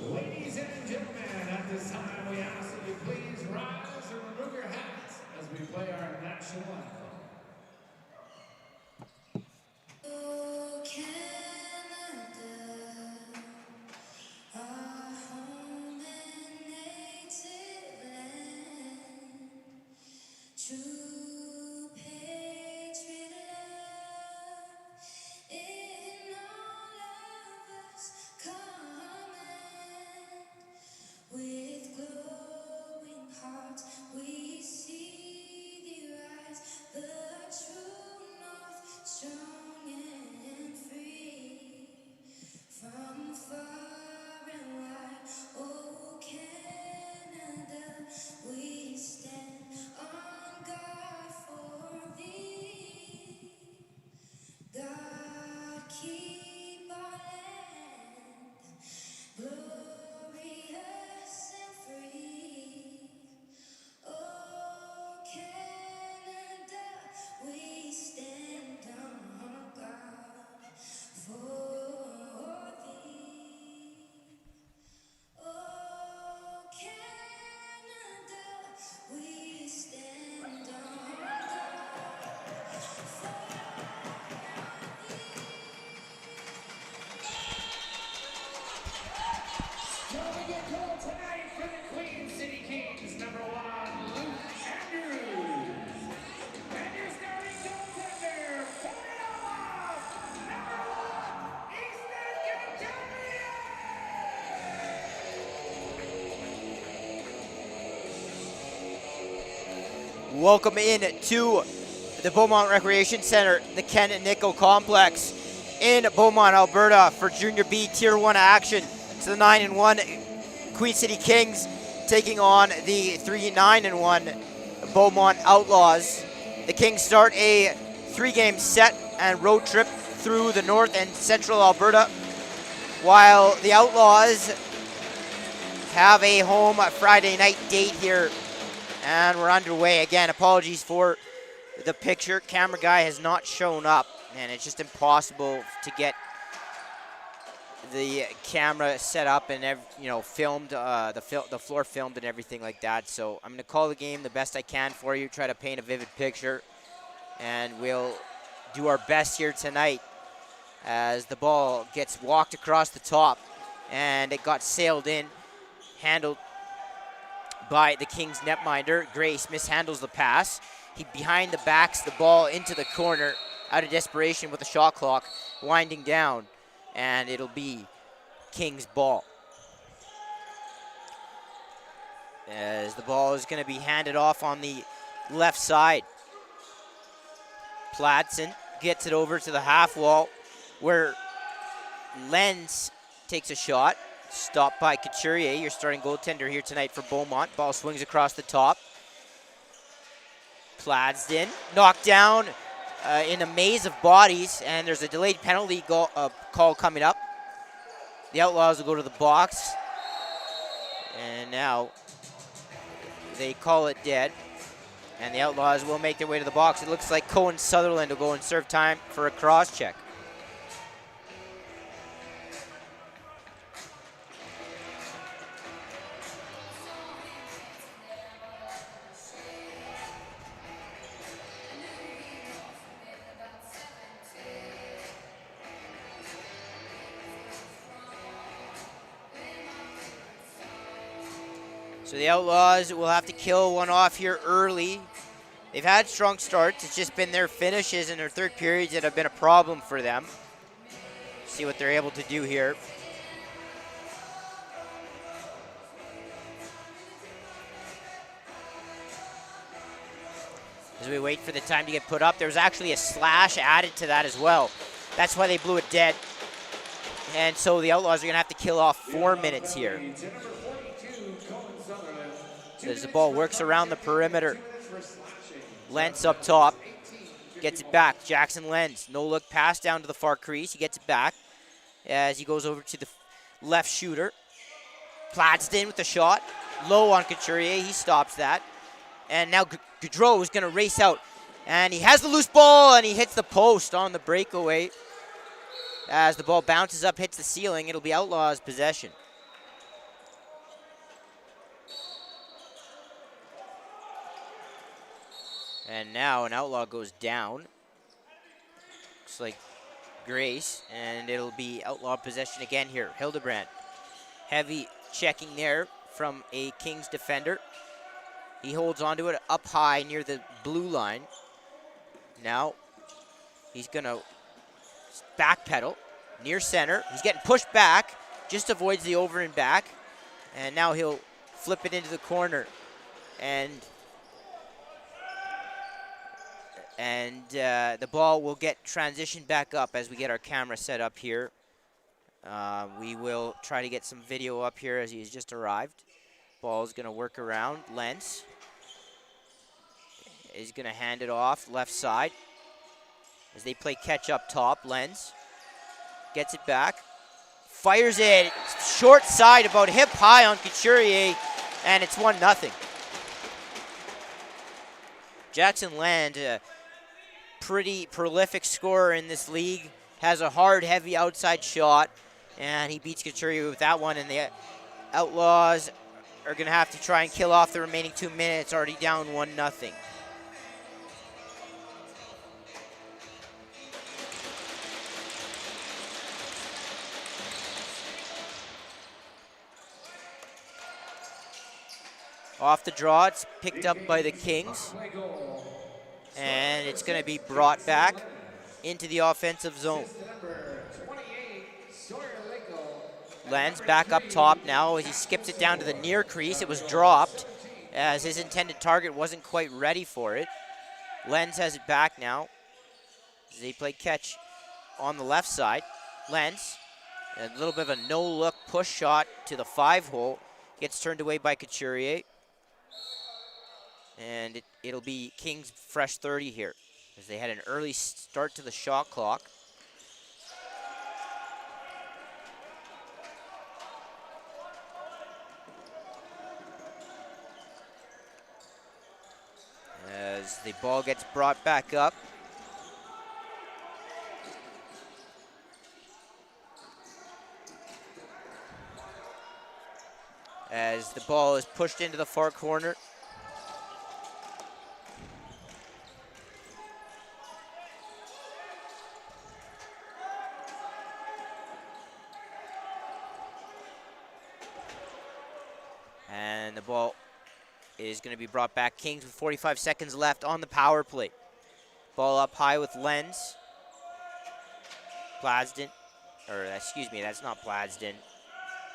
Ladies and gentlemen, at this time we ask that you please rise and remove your hats as we play our national anthem. Oh, Canada, our home and native land, true patriot love in all of us common. With glowing hearts we see thee rise, the true north, strong and free. From far and wide, oh Canada, we stand on guard for thee. God keep our land glorious and free. Oh Canada, we stand on guard for thee. Oh Canada, we stand on guard for thee. Shall we get called tonight for the Queen City Kings, number 1, Luke Andrews. And your starting goaltender, for the Outlaws, number 1, Easton Gutierrez. Welcome in to the Beaumont Recreation Center, the Ken and Nico Complex in Beaumont, Alberta for Junior B Tier 1 action. It's the 9-1 Queen City Kings taking on the 3-9-1 Beaumont Outlaws. The Kings start a 3-game set and road trip through the north and central Alberta, while the Outlaws have a home Friday night date here. And we're underway. Again, apologies for the picture. Camera guy has not shown up, and it's just impossible to get the camera set up and filmed, the floor filmed and everything like that. So I'm going to call the game the best I can for you, try to paint a vivid picture, and we'll do our best here tonight as the ball gets walked across the top, and it got sailed in, handled by the Kings netminder. Grace mishandles the pass. He behind the backs the ball into the corner out of desperation with the shot clock winding down, and it'll be Kings ball. As the ball is going to be handed off on the left side. Platson gets it over to the half wall where Lenz takes a shot. Stopped by Couturier, your starting goaltender here tonight for Beaumont. Ball swings across the top. Pladsden knocked down in a maze of bodies, and there's a delayed penalty call coming up. The Outlaws will go to the box, and now they call it dead, and the Outlaws will make their way to the box. It looks like Cohen Sutherland will go and serve time for a cross check. So the Outlaws will have to kill one off here early. They've had strong starts. It's just been their finishes in their third periods that have been a problem for them. See what they're able to do here. As we wait for the time to get put up, there's actually a slash added to that as well. That's why they blew it dead. And so the Outlaws are going to have to kill off 4 minutes here. As the ball works around the perimeter. Lenz up top. Gets it back. Jackson Lenz. No look pass down to the far crease. He gets it back as he goes over to the left shooter. Pladston with the shot. Low on Couturier. He stops that. And now Gaudreau is going to race out. And he has the loose ball, and he hits the post on the breakaway. As the ball bounces up, hits the ceiling, it'll be Outlaws' possession. And now an Outlaw goes down. Looks like Grace, and it'll be Outlaw possession again here. Hildebrand. Heavy checking there from a Kings defender. He holds onto it up high near the blue line. Now he's going to backpedal near center. He's getting pushed back, just avoids the over and back. And now he'll flip it into the corner. And the ball will get transitioned back up as we get our camera set up here. We will try to get some video up here as he's just arrived. Ball's going to work around. Lentz is going to hand it off left side as they play catch up top. Lentz gets it back, fires it short side, about hip high on Couturier, and it's 1-0. Jackson Land, a pretty prolific scorer in this league, has a hard, heavy outside shot, and he beats Couturier with that one, and the Outlaws are going to have to try and kill off the remaining 2 minutes, already down 1-0. Off the draw, it's picked up by the Kings. And it's going to be brought back into the offensive zone. Lenz back up top now as he skips it down to the near crease. It was dropped as his intended target wasn't quite ready for it. Lenz has it back now. They play catch on the left side. Lenz, a little bit of a no-look push shot to the 5-hole. Gets turned away by Couturier. And it'll be Kings fresh 30 here as they had an early start to the shot clock. As the ball gets brought back up. As the ball is pushed into the far corner. And the ball is going to be brought back. Kings with 45 seconds left on the power play. Ball up high with Lenz. Pladston, or excuse me, that's not Pladston.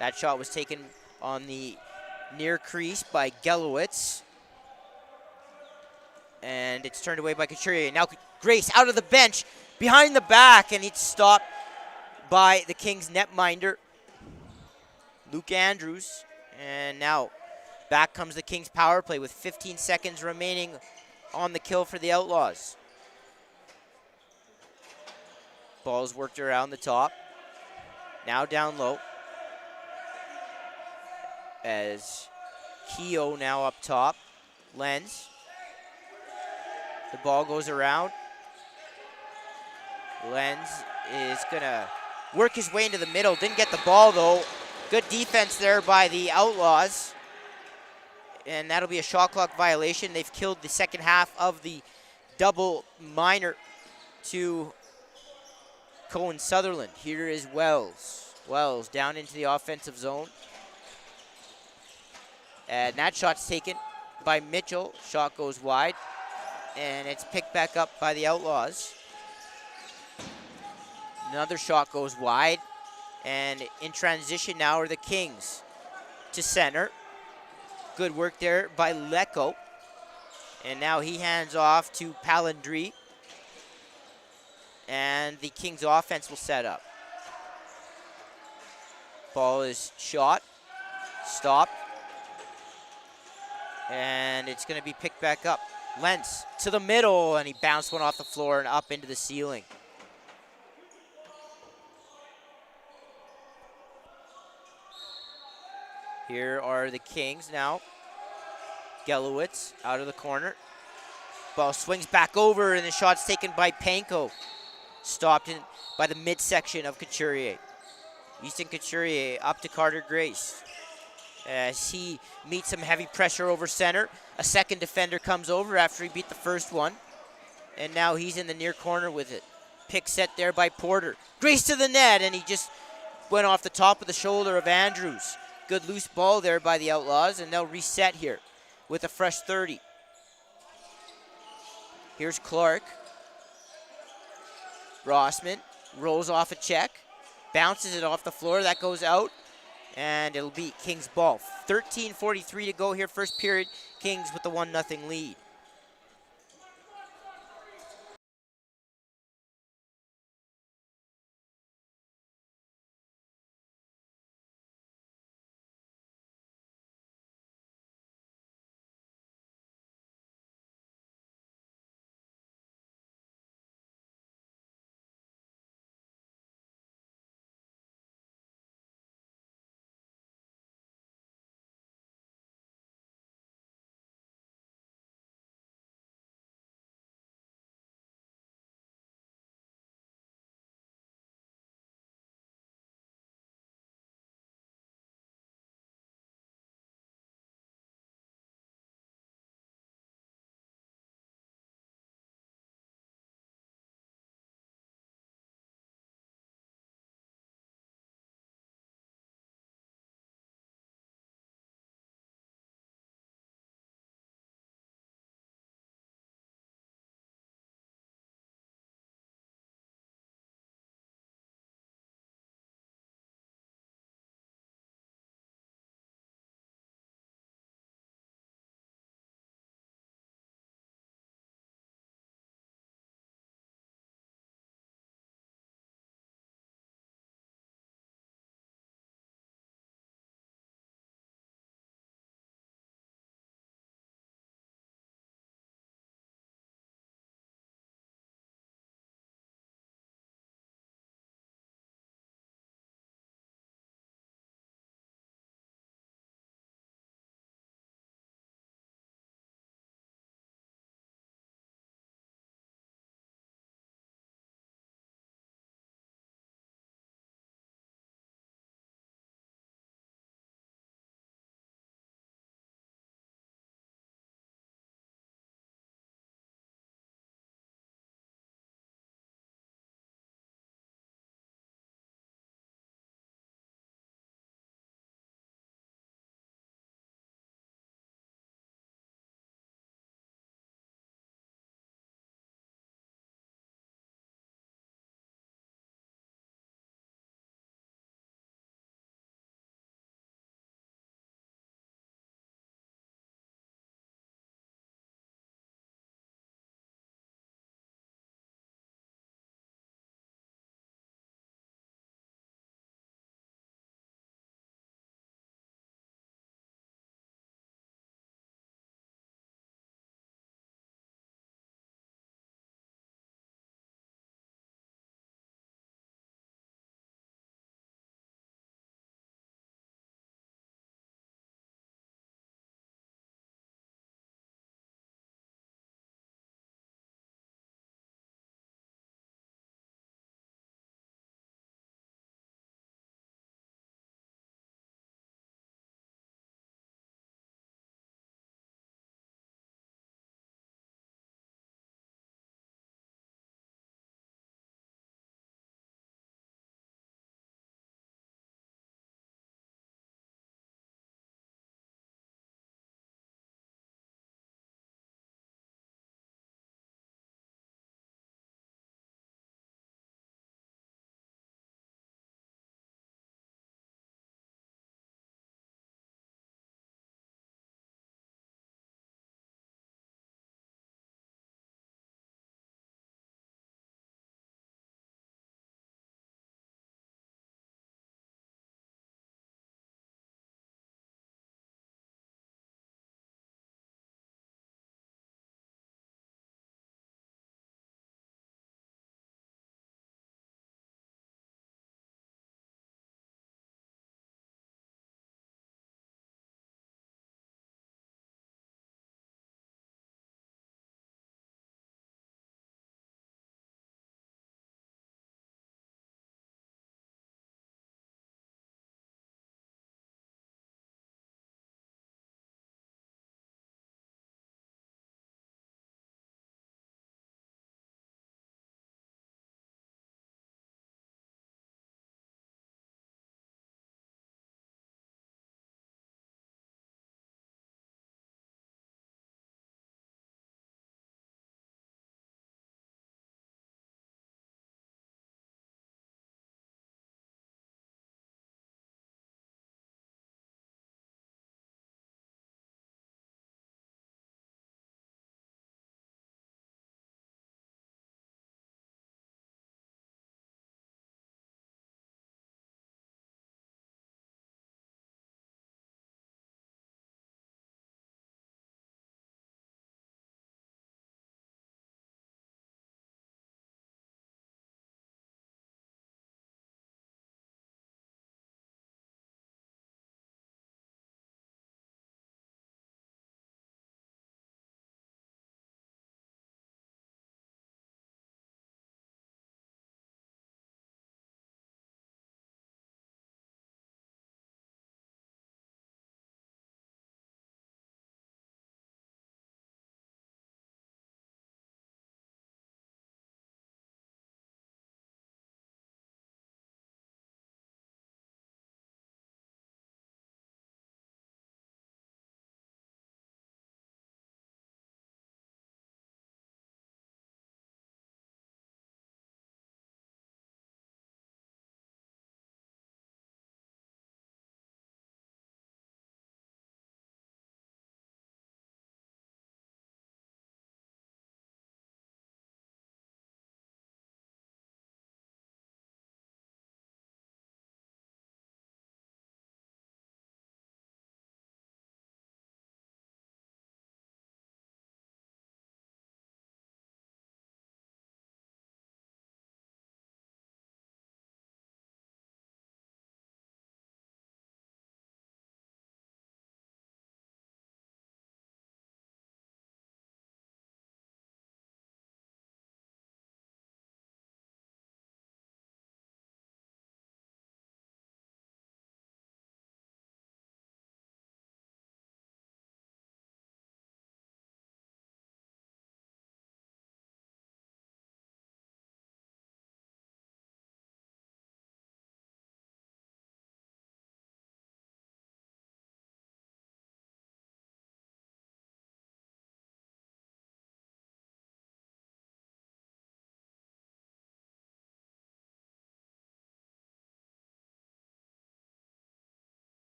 That shot was taken on the near crease by Gelowitz. And it's turned away by Couturier. Now Grace out of the bench, behind the back, and it's stopped by the Kings netminder, Luke Andrews. And now back comes the Kings power play with 15 seconds remaining on the kill for the Outlaws. Ball's worked around the top. Now down low. As Keogh now up top. Lenz. The ball goes around. Lenz is going to work his way into the middle. Didn't get the ball, though. Good defense there by the Outlaws. And that'll be a shot clock violation. They've killed the second half of the double minor to Cohen Sutherland. Here is Wells. Wells down into the offensive zone. And that shot's taken by Mitchell. Shot goes wide. And it's picked back up by the Outlaws. Another shot goes wide. And in transition now are the Kings to center. Good work there by Lecco. And now he hands off to Palindri. And the Kings offense will set up. Ball is shot, stopped. And it's going to be picked back up. Lentz to the middle, and he bounced one off the floor and up into the ceiling. Here are the Kings now. Gelowitz out of the corner. Ball swings back over, and the shot's taken by Panko. Stopped in by the midsection of Couturier. Easton Couturier up to Carter Grace. As he meets some heavy pressure over center. A second defender comes over after he beat the first one. And now he's in the near corner with it. Pick set there by Porter. Grace to the net, and he just went off the top of the shoulder of Andrews. Good loose ball there by the Outlaws, and they'll reset here with a fresh 30. Here's Clark. Rossman rolls off a check, bounces it off the floor. That goes out, and it'll be Kings ball. 13:43 to go here, first period. Kings with the 1-0 lead.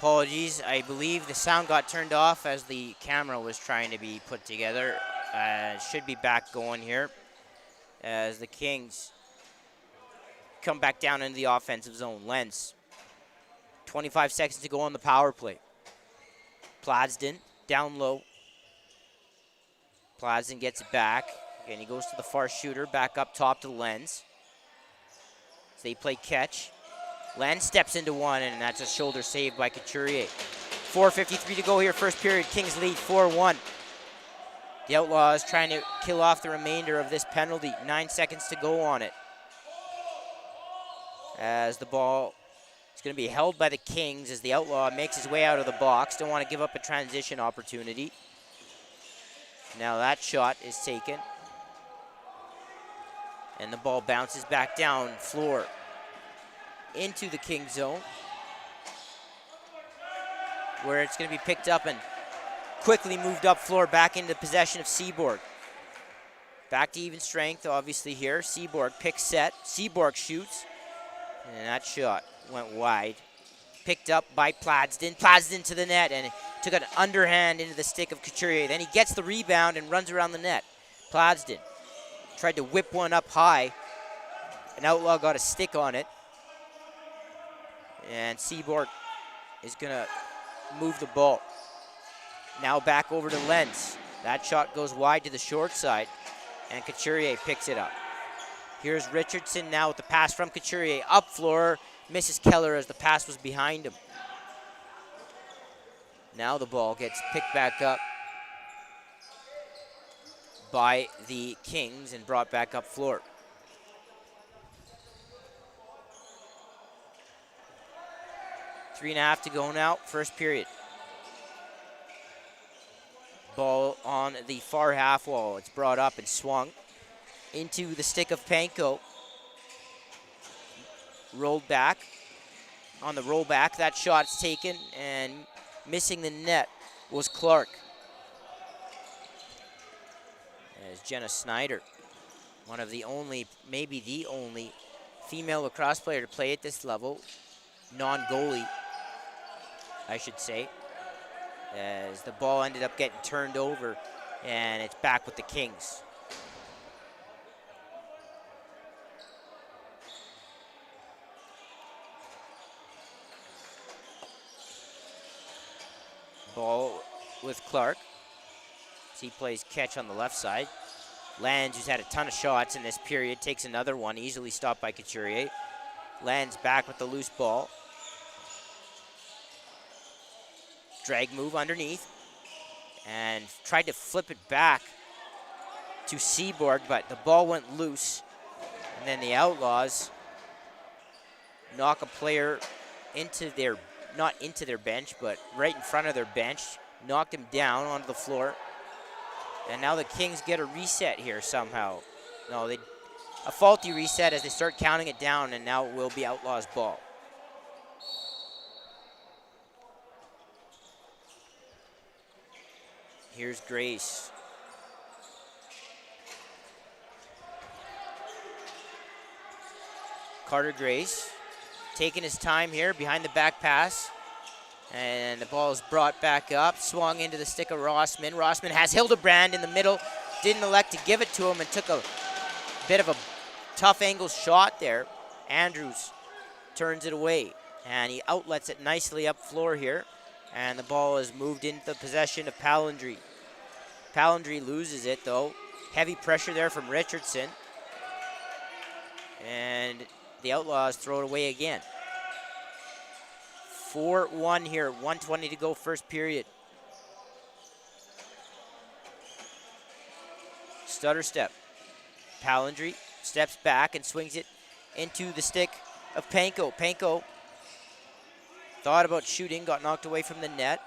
Apologies, I believe the sound got turned off as the camera was trying to be put together. Should be back going here as the Kings come back down into the offensive zone. Lenz, 25 seconds to go on the power play. Pladsden, down low. Pladsden gets it back, and he goes to the far shooter, back up top to Lenz. So they play catch. Lenz steps into one, and that's a shoulder save by Couturier. 4:53 to go here, first period. Kings lead 4-1. The Outlaws trying to kill off the remainder of this penalty. 9 seconds to go on it. As the ball is going to be held by the Kings as the Outlaw makes his way out of the box. Don't want to give up a transition opportunity. Now that shot is taken. And the ball bounces back down floor into the King zone, where it's going to be picked up and quickly moved up floor back into possession of Seaborg. Back to even strength, obviously, here. Seaborg picks set. Seaborg shoots. And that shot went wide. Picked up by Pladsden. Pladsden to the net, and took an underhand into the stick of Couturier. Then he gets the rebound and runs around the net. Pladsden tried to whip one up high. An Outlaw got a stick on it. And Seaborg is going to move the ball. Now back over to Lenz. That shot goes wide to the short side, and Couturier picks it up. Here's Richardson now with the pass from Couturier. Up floor, misses Keller as the pass was behind him. Now the ball gets picked back up by the Kings and brought back up floor. Three and a half to go now, first period. Ball on the far half wall. It's brought up and swung into the stick of Panko. Rolled back. On the rollback, that shot's taken, and missing the net was Clark. As Jenna Snyder, one of the only, maybe the only female lacrosse player to play at this level, non-goalie, I should say, as the ball ended up getting turned over, and it's back with the Kings. Ball with Clark. He plays catch on the left side. Lands, who's had a ton of shots in this period, takes another one, easily stopped by Couturier. Lands back with the loose ball. Drag move underneath. And tried to flip it back to Seaborg, but the ball went loose. And then the Outlaws knock a player into their, not into their bench, but right in front of their bench. Knocked him down onto the floor. And now the Kings get a reset here somehow. No, a faulty reset as they start counting it down, and now it will be Outlaws ball. Here's Grace. Carter Grace taking his time here behind the back pass. And the ball is brought back up, swung into the stick of Rossman. Rossman has Hildebrand in the middle, didn't elect to give it to him and took a bit of a tough angle shot there. Andrews turns it away, and he outlets it nicely up floor here. And the ball is moved into the possession of Pallandry. Pallandry loses it, though. Heavy pressure there from Richardson. And the Outlaws throw it away again. 4-1 here, 1:20 to go, first period. Stutter step. Pallandry steps back and swings it into the stick of Panko. Panko thought about shooting, got knocked away from the net.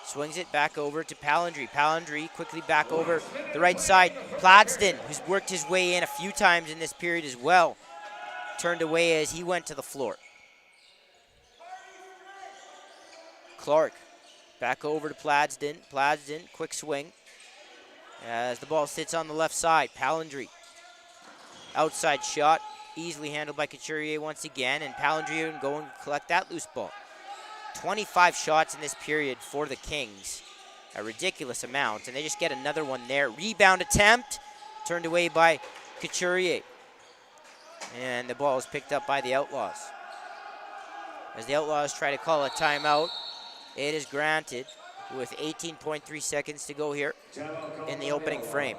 Swings it back over to Pallandry. Pallandry quickly back over the right side. Pladsden, who's worked his way in a few times in this period as well, turned away as he went to the floor. Clark back over to Pladsden. Pladsden, quick swing as the ball sits on the left side. Pallandry, outside shot, easily handled by Couturier once again, and Pallandry can go and collect that loose ball. 25 shots in this period for the Kings. A ridiculous amount, and they just get another one there. Rebound attempt, turned away by Couturier. And the ball is picked up by the Outlaws. As the Outlaws try to call a timeout, it is granted with 18.3 seconds to go here in the opening frame.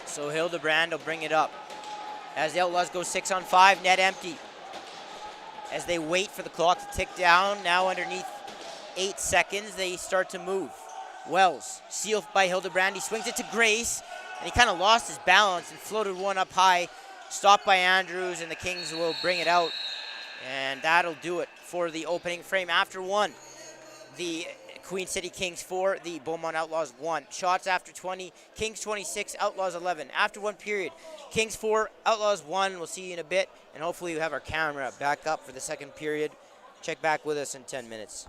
So Hildebrand will bring it up. As the Outlaws go 6-on-5, net empty. As they wait for the clock to tick down, now underneath 8 seconds, they start to move. Wells, sealed by Hildebrand, he swings it to Grace, and he kind of lost his balance and floated one up high, stopped by Andrews, and the Kings will bring it out. And that'll do it for the opening frame. After one, the Queen City Kings 4, the Beaumont Outlaws 1. Shots after 20, Kings 26, Outlaws 11. After one period, Kings 4, Outlaws 1. We'll see you in a bit, and hopefully we have our camera back up for the second period. Check back with us in 10 minutes.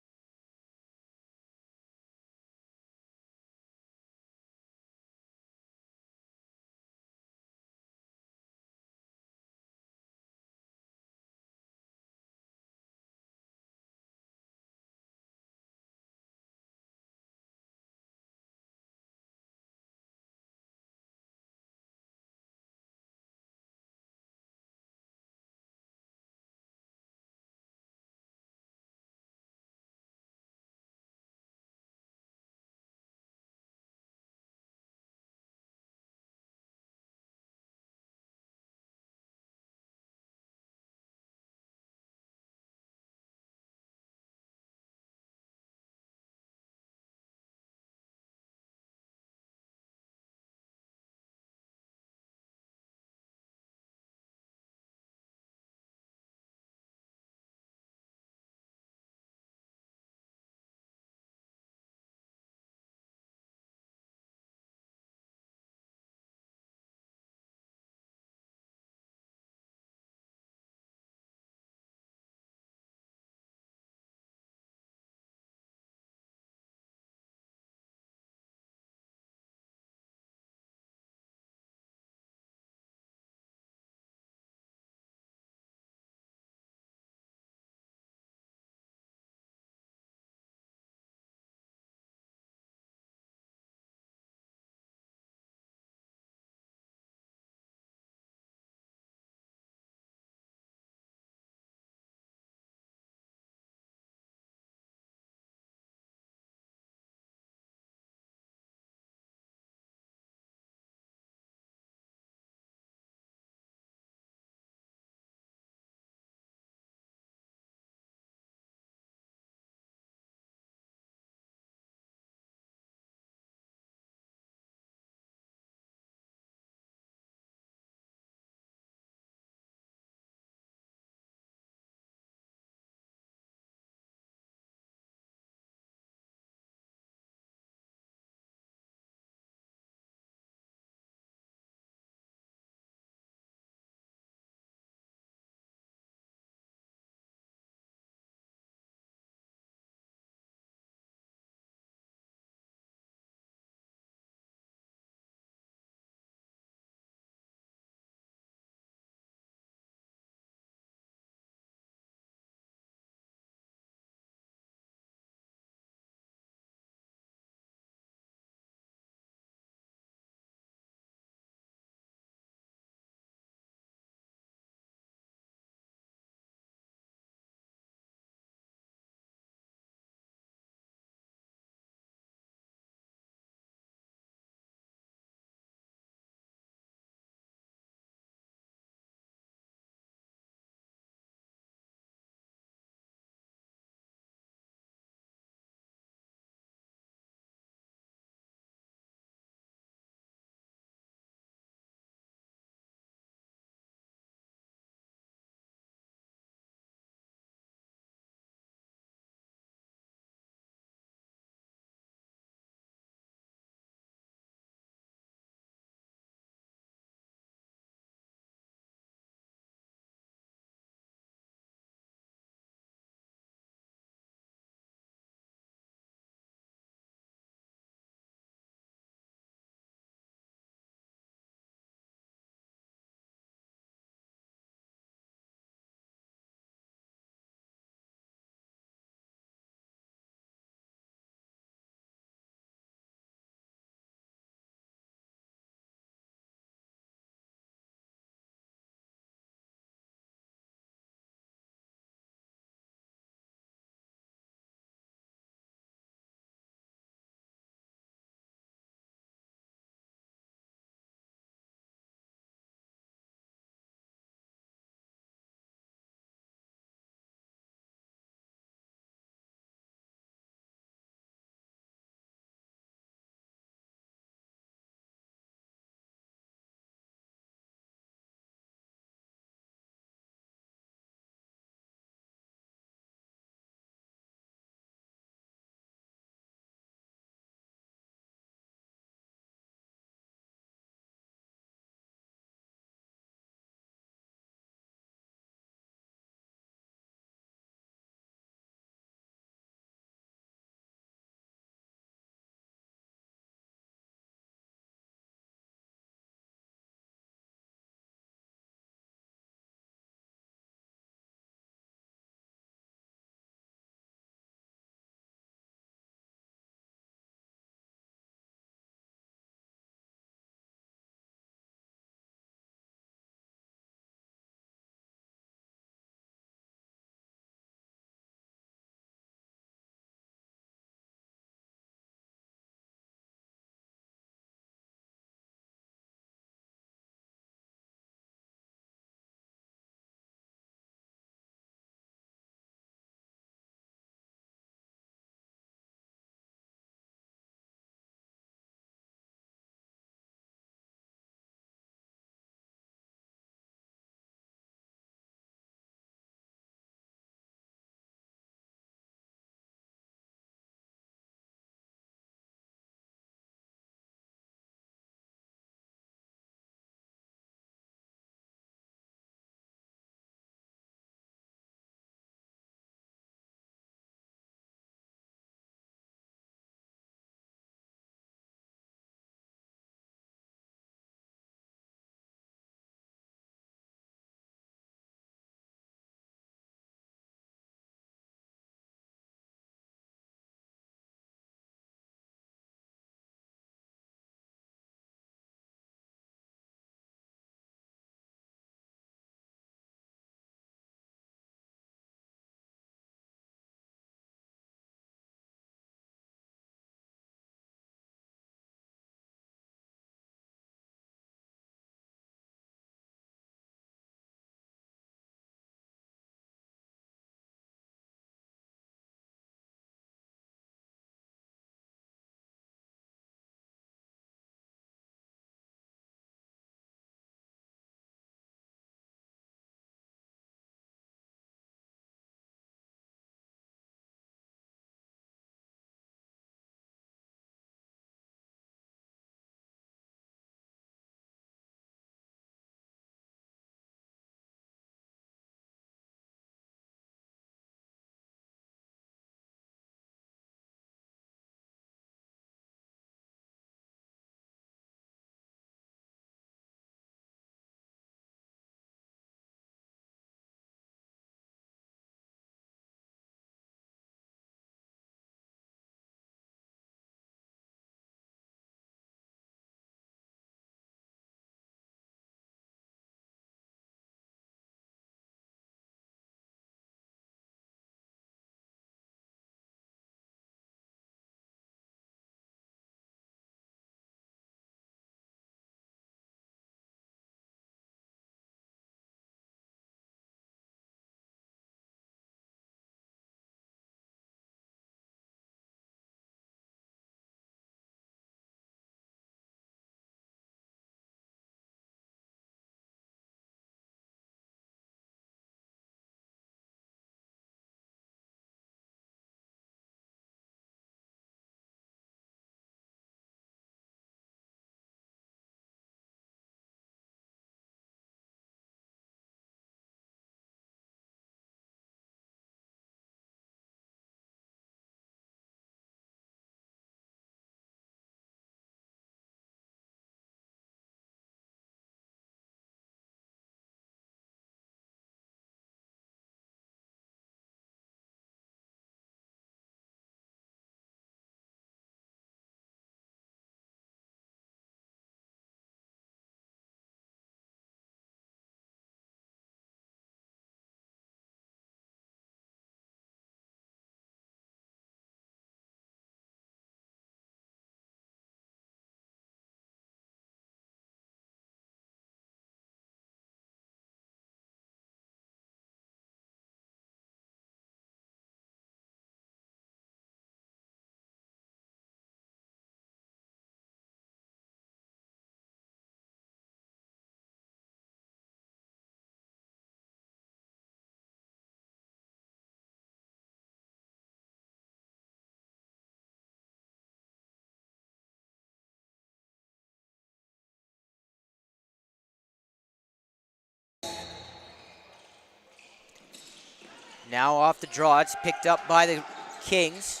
Now off the draw, it's picked up by the Kings.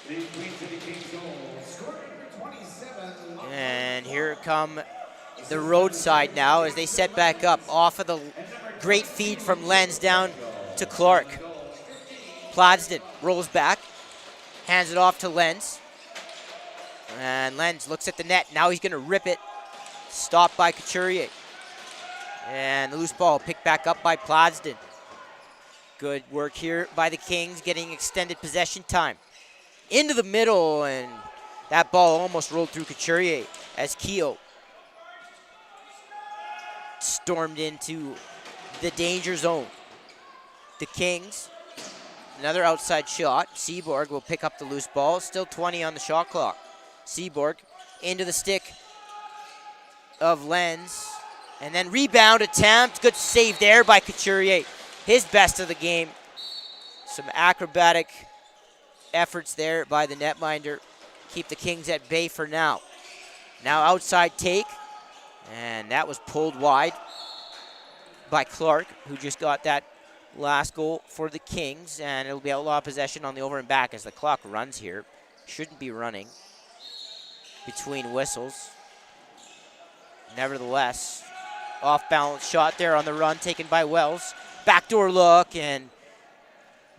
The Queen City Kings goal, scoring number 27. And here come the roadside now as they set back up off of the great feed from Lenz down to Clark. Pladsden rolls back, hands it off to Lenz. And Lenz looks at the net. Now he's going to rip it. Stopped by Couturier. And the loose ball picked back up by Pladsden. Good work here by the Kings, getting extended possession time. Into the middle, and that ball almost rolled through Couturier as Keogh stormed into the danger zone. The Kings, another outside shot. Seaborg will pick up the loose ball. Still 20 on the shot clock. Seaborg into the stick of Lenz. And then rebound attempt. Good save there by Couturier. His best of the game. Some acrobatic efforts there by the netminder. Keep the Kings at bay for now. Now outside take. And that was pulled wide by Clark, who just got that last goal for the Kings. And it'll be outlaw possession on the over and back as the clock runs here. Shouldn't be running between whistles. Nevertheless, off-balance shot there on the run taken by Wells. Backdoor look, and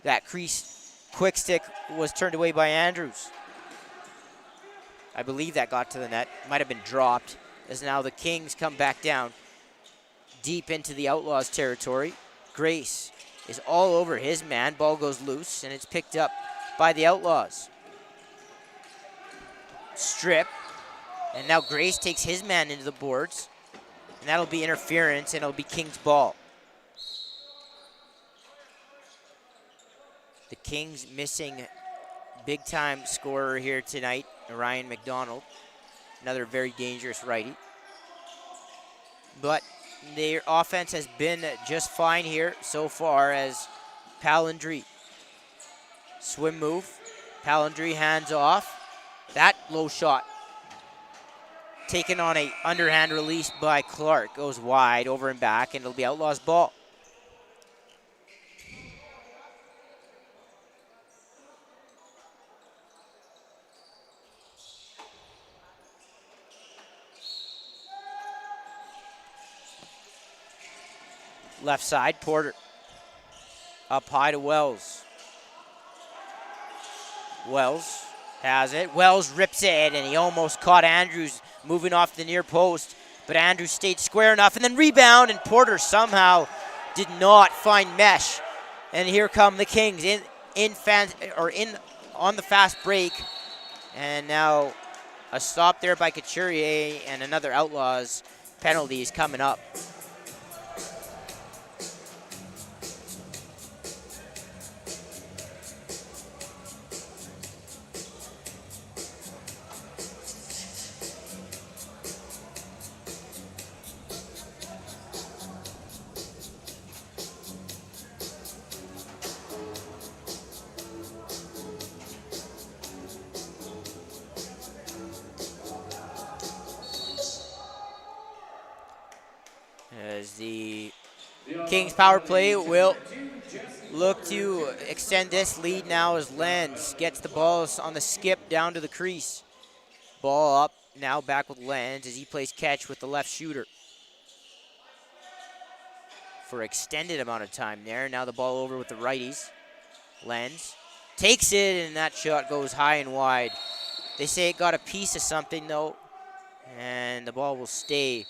that crease quick stick was turned away by Andrews. I believe that got to the net. Might have been dropped, as now the Kings come back down deep into the Outlaws territory. Grace is all over his man. Ball goes loose, and it's picked up by the Outlaws. Strip, and now Grace takes his man into the boards, and that'll be interference, and it'll be Kings' ball. The Kings missing big-time scorer here tonight, Ryan McDonald, another very dangerous righty. But their offense has been just fine here so far as Palindry. Swim move, Palindry hands off. That low shot taken on a underhand release by Clark. Goes wide, over and back, and it'll be Outlaws' ball. Left side, Porter. Up high to Wells. Wells has it. Wells rips it, and he almost caught Andrews moving off the near post. But Andrews stayed square enough, and then rebound, and Porter somehow did not find mesh. And here come the Kings on the fast break. And now a stop there by Couturier, and another Outlaws penalty is coming up. As the Kings power play will look to extend this lead now as Lenz gets the ball on the skip down to the crease. Ball up, now back with Lenz as he plays catch with the left shooter. For extended amount of time there. Now the ball over with the righties. Lenz takes it, and that shot goes high and wide. They say it got a piece of something though, and the ball will stay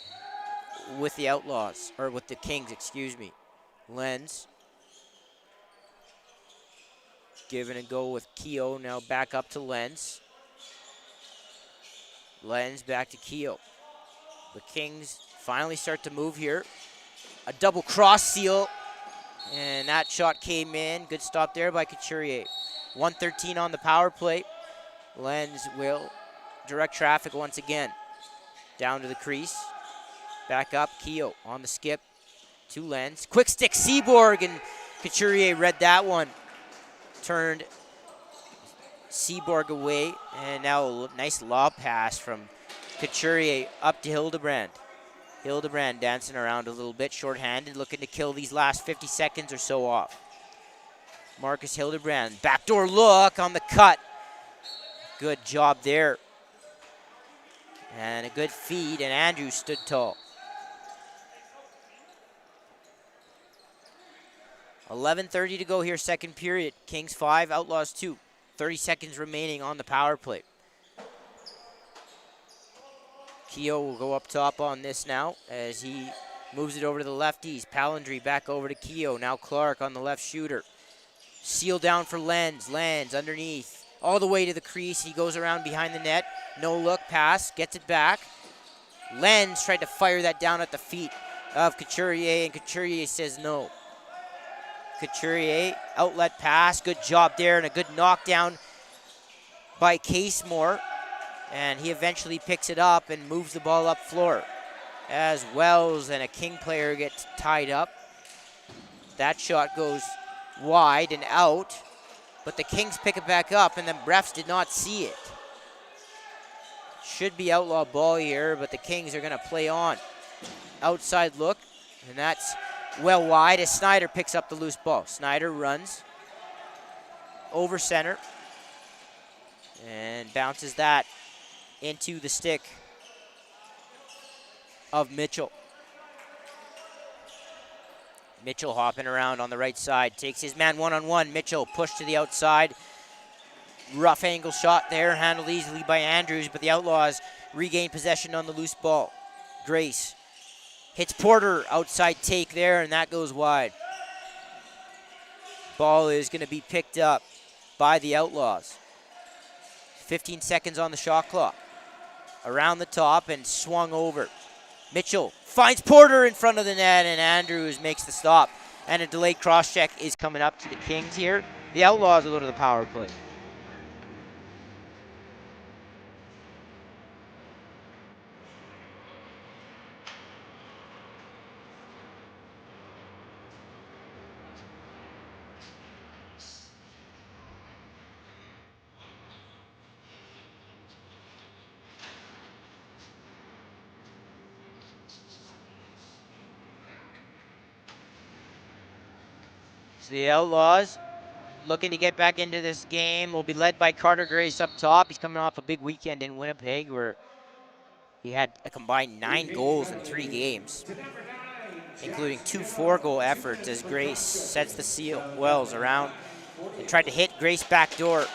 with the Outlaws, or with the Kings, excuse me. Lenz giving a go with Keogh, now back up to Lenz. Lenz back to Keogh. The Kings finally start to move here. A double cross seal, and that shot came in. Good stop there by Couturier. 1:13 on the power play. Lenz will direct traffic once again. Down to the crease. Back up, Keogh on the skip to Lenz. Quick stick, Seaborg, and Couturier read that one. Turned Seaborg away, and now a nice lob pass from Couturier up to Hildebrand. Hildebrand dancing around a little bit, shorthanded, looking to kill these last 50 seconds or so off. Marcus Hildebrand, backdoor look on the cut. Good job there. And a good feed, and Andrews stood tall. 11:30 to go here, second period. Kings 5, Outlaws 2. 30 seconds remaining on the power play. Keogh will go up top on this now as he moves it over to the lefties. Palindry back over to Keogh. Now Clark on the left shooter. Seal down for Lenz. Lenz underneath. All the way to the crease. He goes around behind the net. No look pass. Gets it back. Lenz tried to fire that down at the feet of Couturier, and Couturier says no. Couturier, outlet pass. Good job there, and a good knockdown by Casemore. And he eventually picks it up and moves the ball up floor. As Wells and a King player gets tied up. That shot goes wide and out. But the Kings pick it back up, and the refs did not see it. Should be outlaw ball here, but the Kings are going to play on. Outside look, and that's well wide as Snyder picks up the loose ball. Snyder runs over center and bounces that into the stick of Mitchell. Mitchell hopping around on the right side, takes his man one-on-one. Mitchell pushed to the outside. Rough angle shot there, handled easily by Andrews, but the Outlaws regain possession on the loose ball. Grace hits Porter, outside take there, and that goes wide. Ball is going to be picked up by the Outlaws. 15 seconds on the shot clock. Around the top and swung over. Mitchell finds Porter in front of the net, and Andrews makes the stop. And a delayed cross-check is coming up to the Kings here. The Outlaws will go to the power play. So the Outlaws looking to get back into this game will be led by Carter Grace up top. He's coming off a big weekend in Winnipeg where he had a combined 9 goals in 3 games, including 2 4-goal efforts as Grace sets the seal. Wells around and tried to hit Grace backdoor.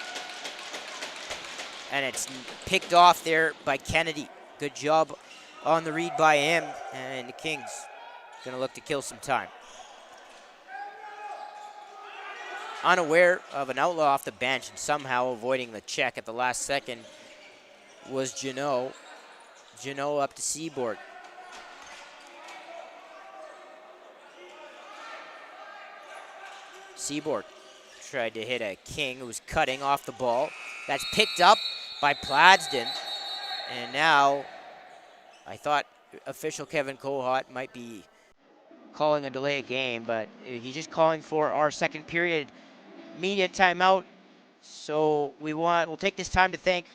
And it's picked off there by Kennedy. Good job on the read by him, and the Kings gonna look to kill some time. Unaware of an outlaw off the bench and somehow avoiding the check at the last second was Janot. Janot up to Seaboard. Seaboard tried to hit a King who was cutting off the ball. That's picked up by Pladsden. And now I thought official Kevin Kohut might be calling a delay of game, but he's just calling for our second period media timeout. So we'll take this time to thank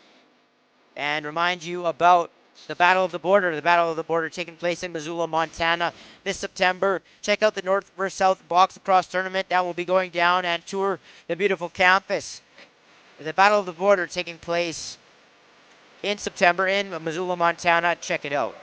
and remind you about the Battle of the Border. The Battle of the Border taking place in Missoula, Montana this September. Check out the North vs. South Box Lacrosse Tournament that will be going down, and tour the beautiful campus. The Battle of the Border taking place in September in Missoula, Montana. Check it out.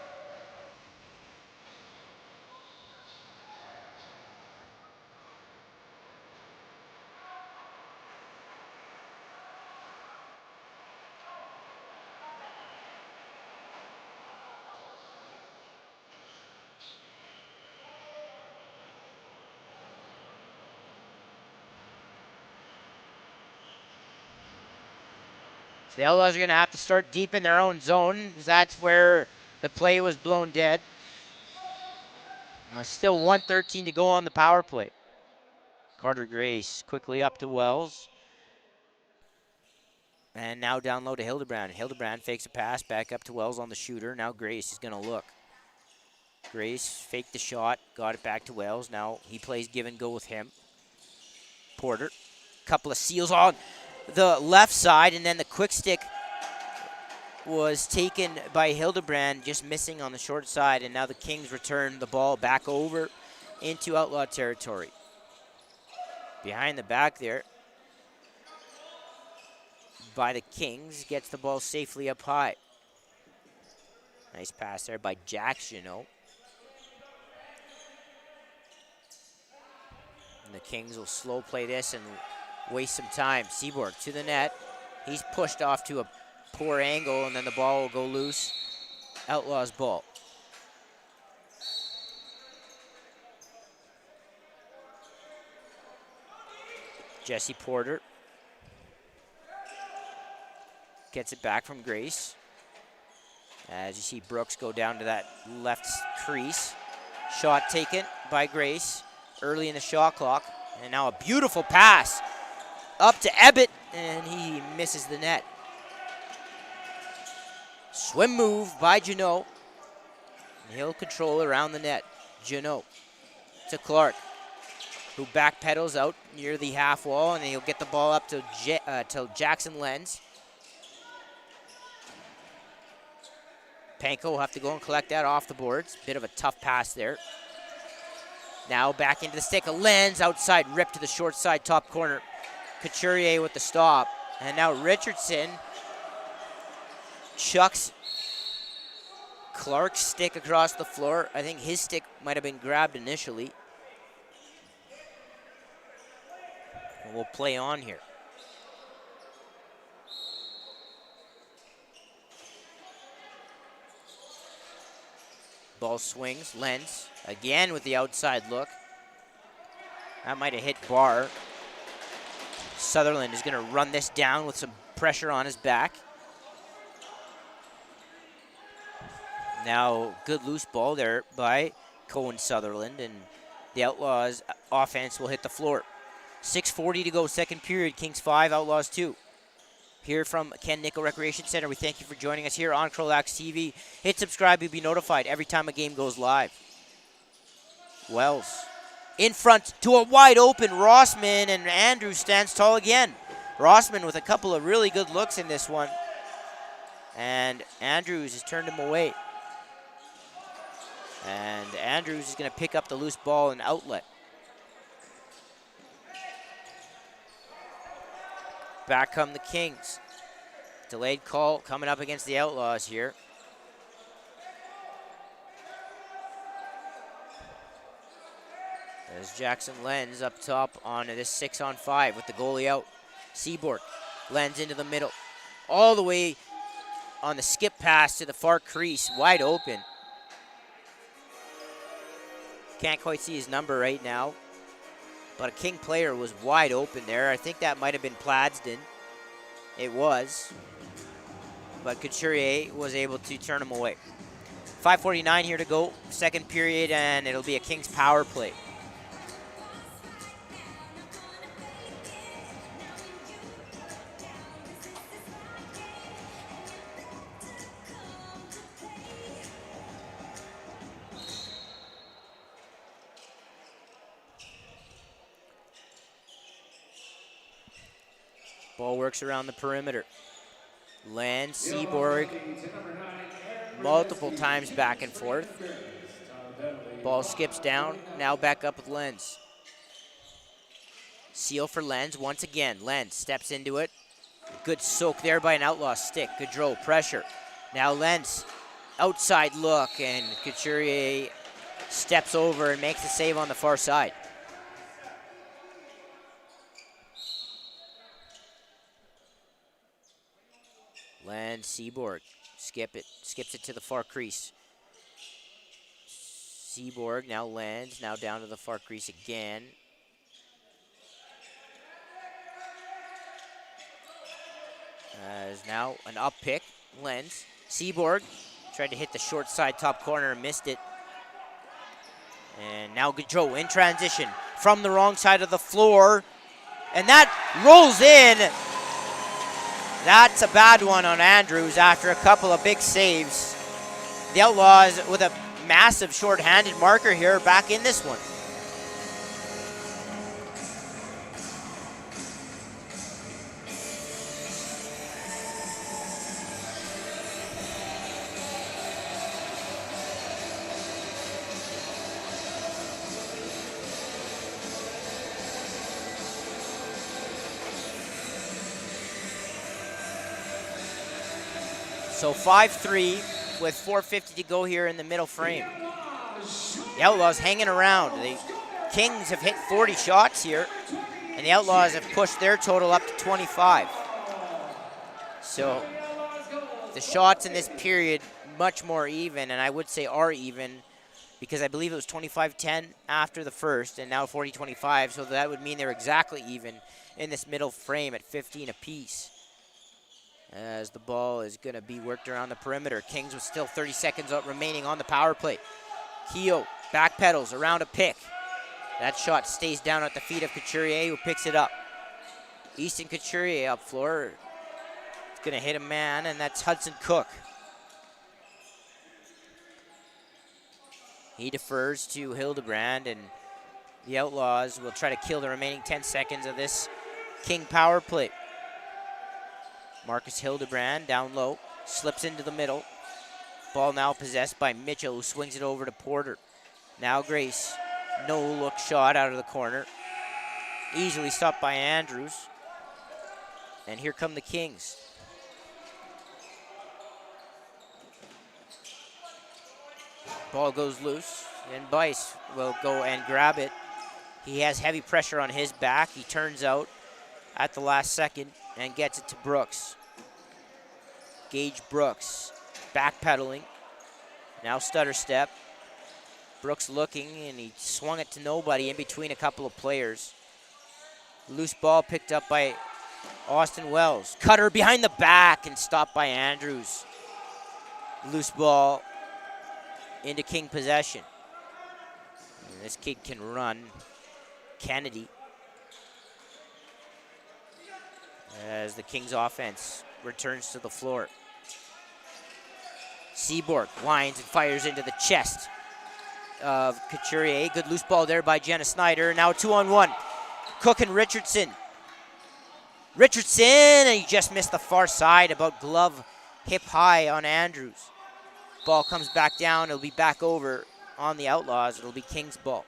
So the Outlaws are going to have to start deep in their own zone. That's where the play was blown dead. Still 1:13 to go on the power play. Carter Grace quickly up to Wells. And now down low to Hildebrand. Hildebrand fakes a pass back up to Wells on the shooter. Now Grace is going to look. Grace faked the shot, got it back to Wells. Now he plays give and go with him. Porter, couple of seals on the left side, and then the quick stick was taken by Hildebrand, just missing on the short side, and now the Kings return the ball back over into Outlaw territory. Behind the back there by the Kings. Gets the ball safely up high. Nice pass there by Jackson. And the Kings will slow play this and waste some time. Seaborg to the net. He's pushed off to a poor angle, and then the ball will go loose. Outlaws ball. Jesse Porter gets it back from Grace. As you see Brooks go down to that left crease. Shot taken by Grace early in the shot clock. And now a beautiful pass up to Ebbett, and he misses the net. Swim move by Janot. He'll control around the net. Janot to Clark, who backpedals out near the half wall, and he'll get the ball up to Jackson Lenz. Panko will have to go and collect that off the boards. Bit of a tough pass there. Now back into the stick of Lenz, outside, ripped to the short side, top corner. Couturier with the stop. And now Richardson chucks Clark's stick across the floor. I think his stick might have been grabbed initially. And we'll play on here. Ball swings, Lenz again with the outside look. That might have hit bar. Sutherland is going to run this down with some pressure on his back. Now, good loose ball there by Cohen Sutherland, and the Outlaws offense will hit the floor. 6:40 to go, second period. Kings 5, Outlaws 2. Here from Ken Nickel Recreation Center, we thank you for joining us here on CROW LAX TV. Hit subscribe, you'll be notified every time a game goes live. Wells in front to a wide open Rossman, and Andrews stands tall again. Rossman with a couple of really good looks in this one, and Andrews has turned him away. And Andrews is going to pick up the loose ball and outlet. Back come the Kings. Delayed call coming up against the Outlaws here. There's Jackson Lenz up top on this 6-on-5 with the goalie out. Seaborg, Lenz into the middle. All the way on the skip pass to the far crease, wide open. Can't quite see his number right now, but a King player was wide open there. I think that might have been Pladsden. It was, but Couturier was able to turn him away. 5:49 here to go, second period, and it'll be a Kings power play. Ball works around the perimeter. Lenz, Seaborg, multiple times back and forth. Ball skips down, now back up with Lenz. Seal for Lenz once again. Lenz steps into it. Good soak there by an Outlaw stick. Gaudreau, pressure. Now Lenz, outside look, and Couturier steps over and makes the save on the far side. Lenz, Seaborg, skips it to the far crease. Seaborg, now Lenz, now down to the far crease again. As now an up pick, Lenz. Seaborg tried to hit the short side top corner and missed it. And now Gaudreau in transition from the wrong side of the floor. And that rolls in. That's a bad one on Andrews after a couple of big saves. The Outlaws with a massive short-handed marker here back in this one. So 5-3 with 4:50 to go here in the middle frame. The Outlaws hanging around. The Kings have hit 40 shots here, and the Outlaws have pushed their total up to 25. So the shots in this period much more even, and I would say are even, because I believe it was 25-10 after the first, and now 40-25, so that would mean they're exactly even in this middle frame at 15 apiece. As the ball is going to be worked around the perimeter. Kings with still 30 seconds remaining on the power play. Keogh backpedals around a pick. That shot stays down at the feet of Couturier, who picks it up. Easton Couturier up floor. It's going to hit a man, and that's Hudson Cook. He defers to Hildebrand, and the Outlaws will try to kill the remaining 10 seconds of this King power play. Marcus Hildebrand down low, slips into the middle. Ball now possessed by Mitchell, who swings it over to Porter. Now Grace, no-look shot out of the corner. Easily stopped by Andrews. And here come the Kings. Ball goes loose, and Bice will go and grab it. He has heavy pressure on his back. He turns out at the last second and gets it to Brooks. Gage Brooks backpedaling. Now stutter step. Brooks looking, and he swung it to nobody in between a couple of players. Loose ball picked up by Austin Wells. Cutter behind the back and stopped by Andrews. Loose ball into King possession. And this kid can run. Kennedy. As the Kings offense returns to the floor. Seaborg winds and fires into the chest of Couturier. Good loose ball there by Jenna Snyder. Now 2-on-1. Cook and Richardson. Richardson, and he just missed the far side, about glove hip high on Andrews. Ball comes back down. It'll be back over on the Outlaws. It'll be Kings ball.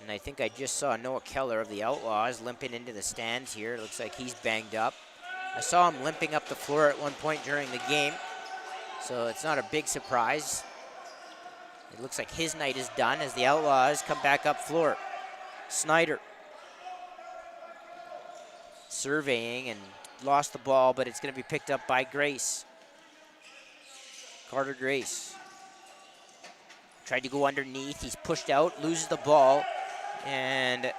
And I think I just saw Noah Keller of the Outlaws limping into the stands here. It looks like he's banged up. I saw him limping up the floor at one point during the game, so it's not a big surprise. It looks like his night is done as the Outlaws come back up floor. Snyder surveying and lost the ball, but it's going to be picked up by Grace. Carter Grace tried to go underneath. He's pushed out, loses the ball, and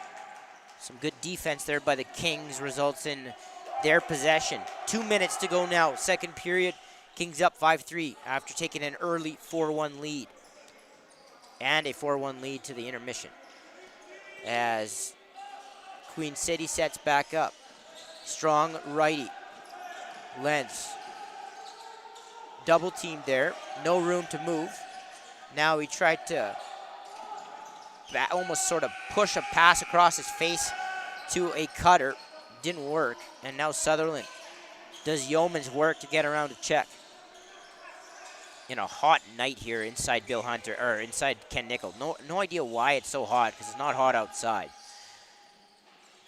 some good defense there by the Kings results in their possession. 2 minutes to go now, second period. Kings up 5-3 after taking an early 4-1 lead. And a 4-1 lead to the intermission. As Queen City sets back up. Strong righty. Lentz. Double teamed there. No room to move. Now he tried to almost sort of push a pass across his face to a cutter. Didn't work. And now Sutherland does yeoman's work to get around a check. In a hot night here inside Bill Hunter, or inside Ken Nickel. No idea why it's so hot, because it's not hot outside.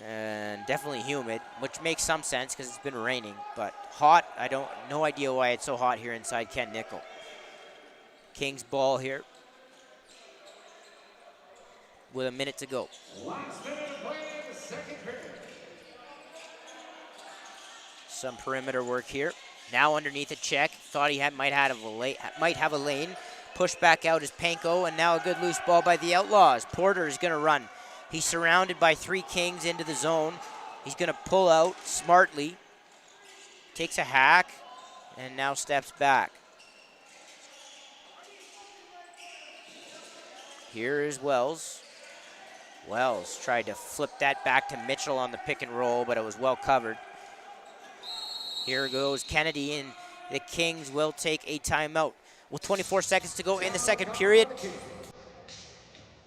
And definitely humid, which makes some sense because it's been raining. But hot, no idea why it's so hot here inside Ken Nickel. Kings ball here. With a minute to go. Last minute of play in the second period. Some perimeter work here. Now underneath a check. Thought he might have a lane. Pushed back out is Panko, and now a good loose ball by the Outlaws. Porter is going to run. He's surrounded by three Kings into the zone. He's going to pull out smartly. Takes a hack, and now steps back. Here is Wells. Wells tried to flip that back to Mitchell on the pick and roll, but it was well covered. Here goes Kennedy, and the Kings will take a timeout. With 24 seconds to go in the second period,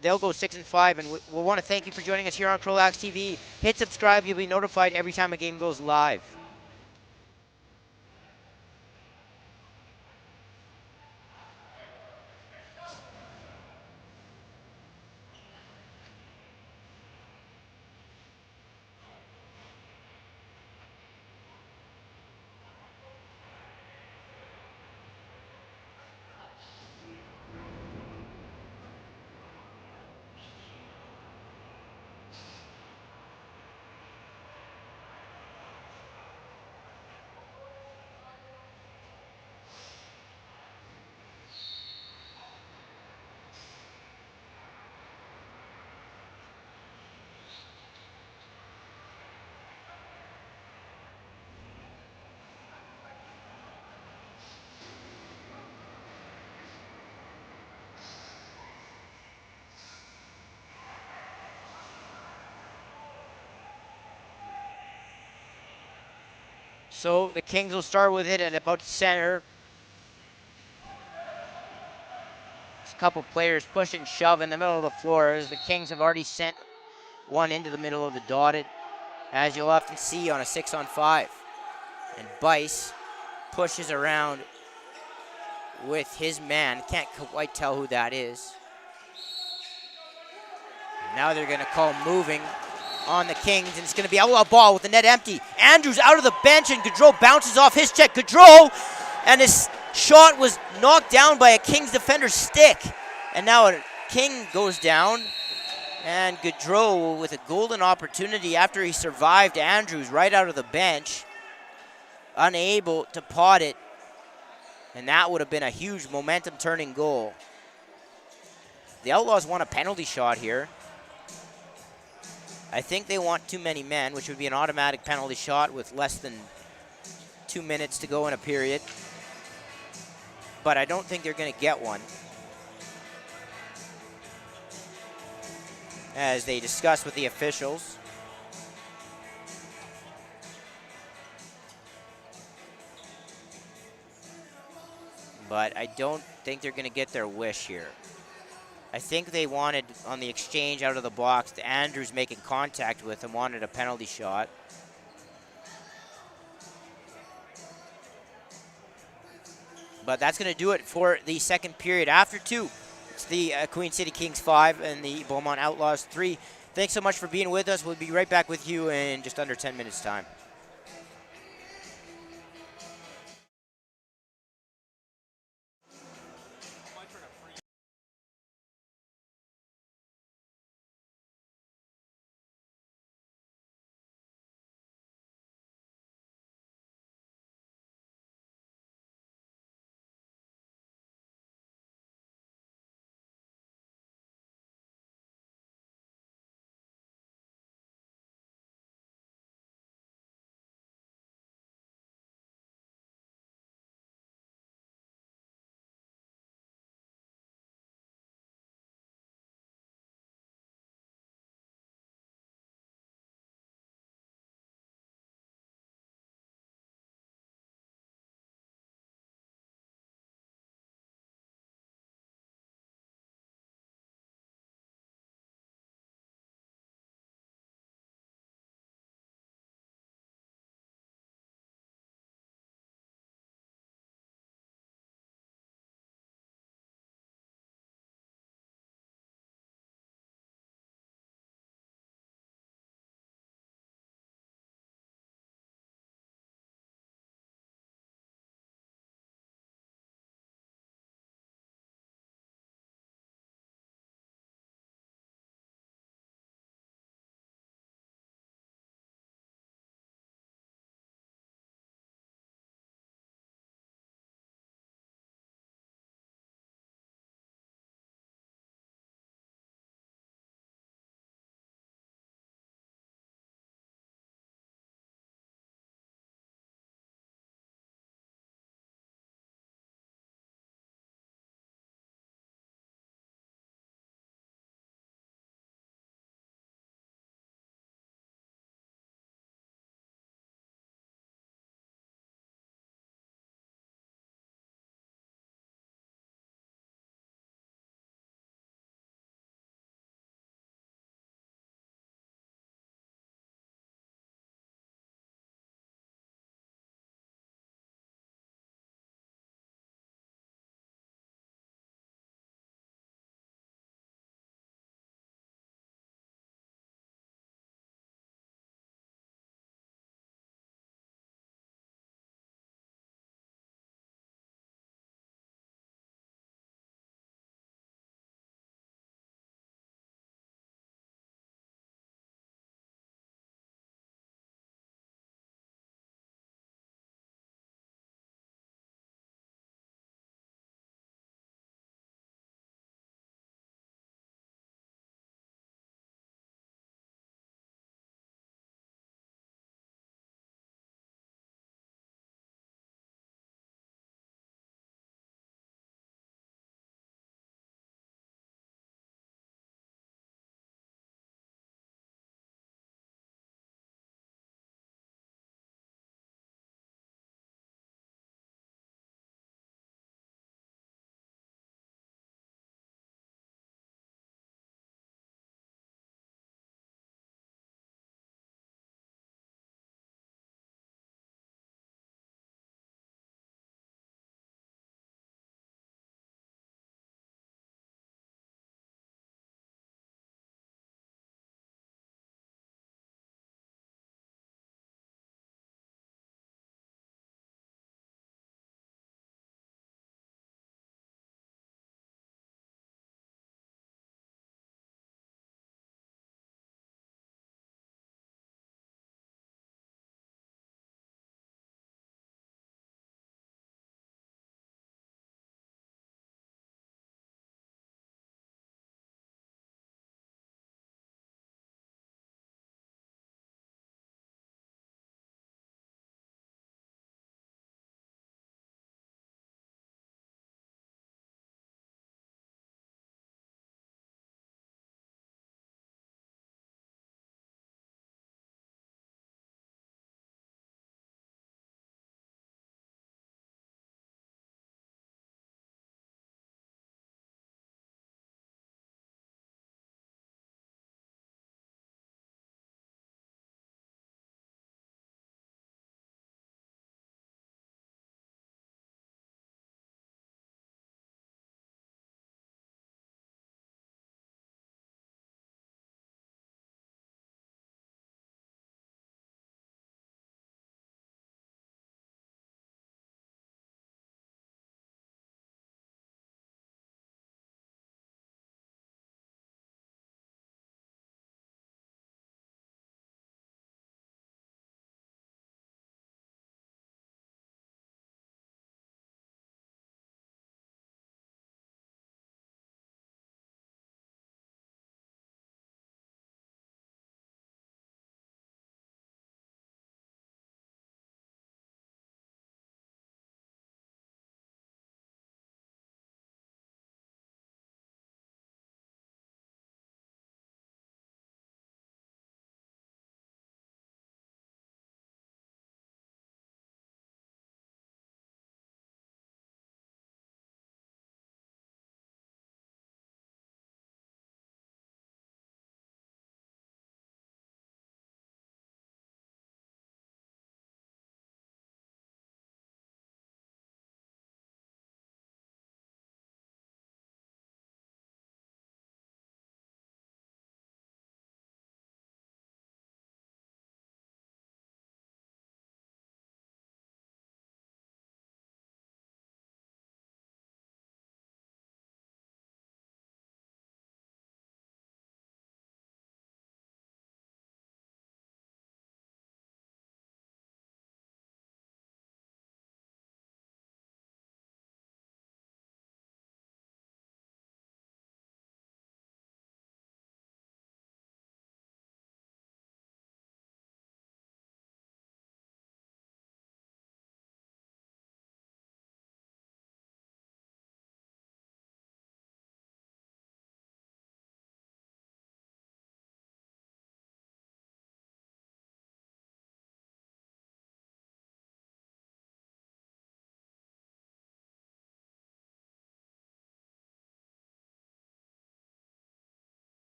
they'll go 6-5, and we'll want to thank you for joining us here on CROW LAX TV. Hit subscribe, you'll be notified every time a game goes live. So the Kings will start with it at about center. There's a couple players push and shove in the middle of the floor as the Kings have already sent one into the middle of the dotted, as you'll often see on a 6-on-5. And Bice pushes around with his man. Can't quite tell who that is. Now they're going to call moving on the Kings, and it's going to be outlaw ball with the net empty. Andrews out of the bench, and Gaudreau bounces off his check. Gaudreau, and his shot was knocked down by a Kings defender's stick. And now a King goes down, and Gaudreau with a golden opportunity after he survived Andrews right out of the bench, unable to pot it, and that would have been a huge momentum-turning goal. The Outlaws want a penalty shot here. I think they want too many men, which would be an automatic penalty shot with less than 2 minutes to go in a period. But I don't think they're going to get one, as they discuss with the officials. But I don't think they're going to get their wish here. I think they wanted, on the exchange out of the box, Andrews making contact with him, wanted a penalty shot. But that's going to do it for the second period. After 2, it's the Queen City Kings 5 and the Beaumont Outlaws 3. Thanks so much for being with us. We'll be right back with you in just under 10 minutes' time.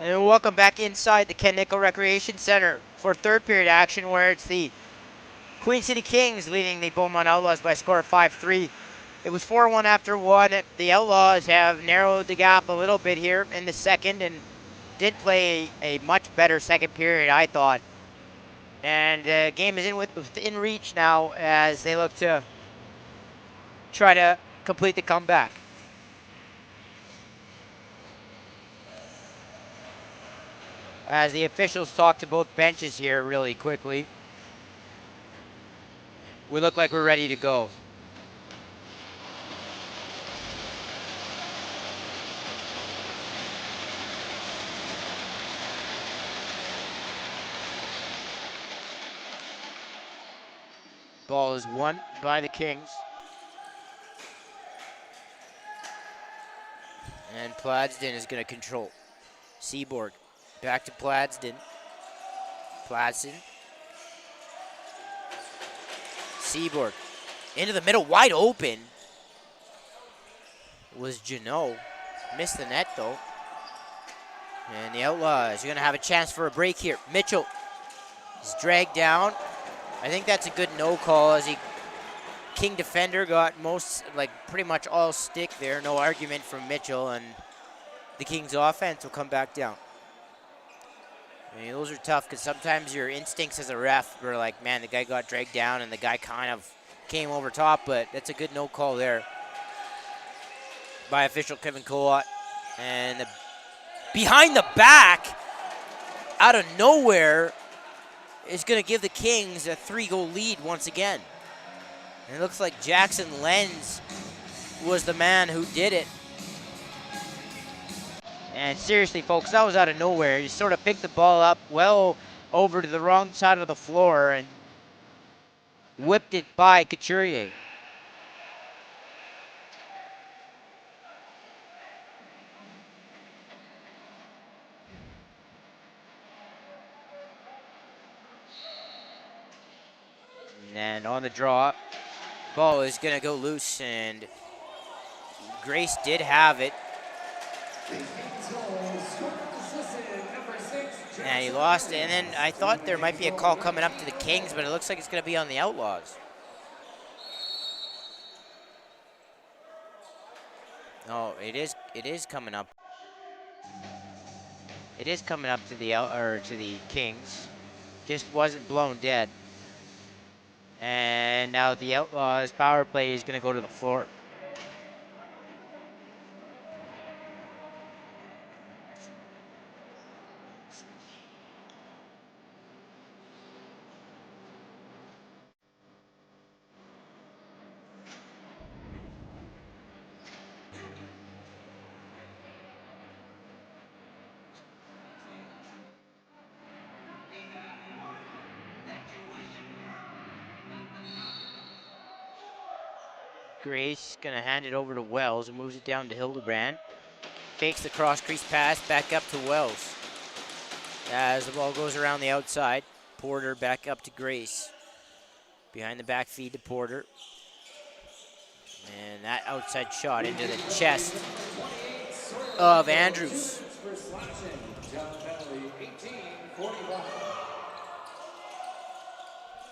And welcome back inside the Ken Nickel Recreation Center for third period action, where it's the Queen City Kings leading the Beaumont Outlaws by a score of 5-3. It was 4-1 after one. The Outlaws have narrowed the gap a little bit here in the second and did play a much better second period, I thought. And the game is within reach now as they look to try to complete the comeback. As the officials talk to both benches here really quickly, we look like we're ready to go. Ball is won by the Kings. And Pladsden is going to control. Seaborg back to Pladsden. Pladsden. Seaborg into the middle, wide open. Was Janot. Missed the net though. And the Outlaws are going to have a chance for a break here. Mitchell is dragged down. I think that's a good no call as King defender got pretty much all stick there. No argument from Mitchell, and the Kings offense will come back down. I mean, those are tough because sometimes your instincts as a ref are like, man, the guy got dragged down and the guy kind of came over top, but that's a good no call there by official Kevin Colott. And behind the back, out of nowhere, is going to give the Kings a 3-goal lead once again. And it looks like Jackson Lenz was the man who did it. And seriously, folks, that was out of nowhere. He sort of picked the ball up well over to the wrong side of the floor and whipped it by Couturier. And on the draw, ball is going to go loose, and Grace did have it. And he lost it, and then I thought there might be a call coming up to the Kings, but it looks like it's going to be on the Outlaws. Oh, it is coming up. It is coming up to the Kings. Just wasn't blown dead. And now the Outlaws power play is going to go to the floor. Grace going to hand it over to Wells and moves it down to Hildebrand. Fakes the cross crease pass back up to Wells. As the ball goes around the outside, Porter back up to Grace. Behind the back feed to Porter. And that outside shot into the chest of Andrews.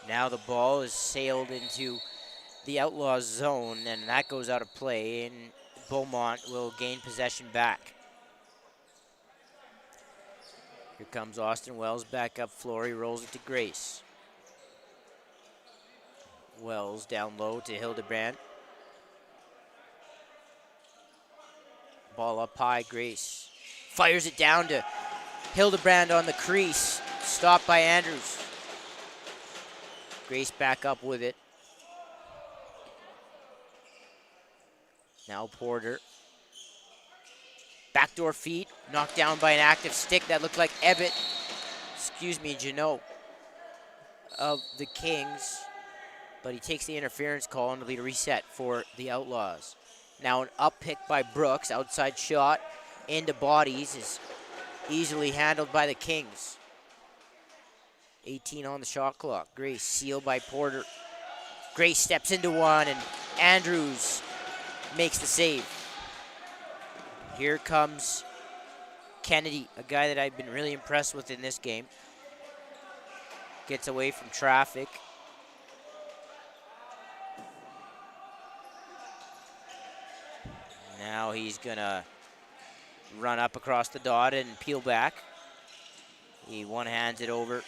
Now the ball is sailed into the Outlaws zone, and that goes out of play, and Beaumont will gain possession back. Here comes Austin Wells back up floor. He rolls it to Grace. Wells down low to Hildebrand. Ball up high, Grace fires it down to Hildebrand on the crease. Stopped by Andrews. Grace back up with it. Now Porter. Backdoor feed, knocked down by an active stick that looked like Janot of the Kings. But he takes the interference call and the lead reset for the Outlaws. Now an up pick by Brooks, outside shot into bodies is easily handled by the Kings. 18 on the shot clock. Grace sealed by Porter. Grace steps into one and Andrews makes the save. Here comes Kennedy, a guy that I've been really impressed with in this game. Gets away from traffic. Now he's gonna run up across the dot and peel back. He one-hands it over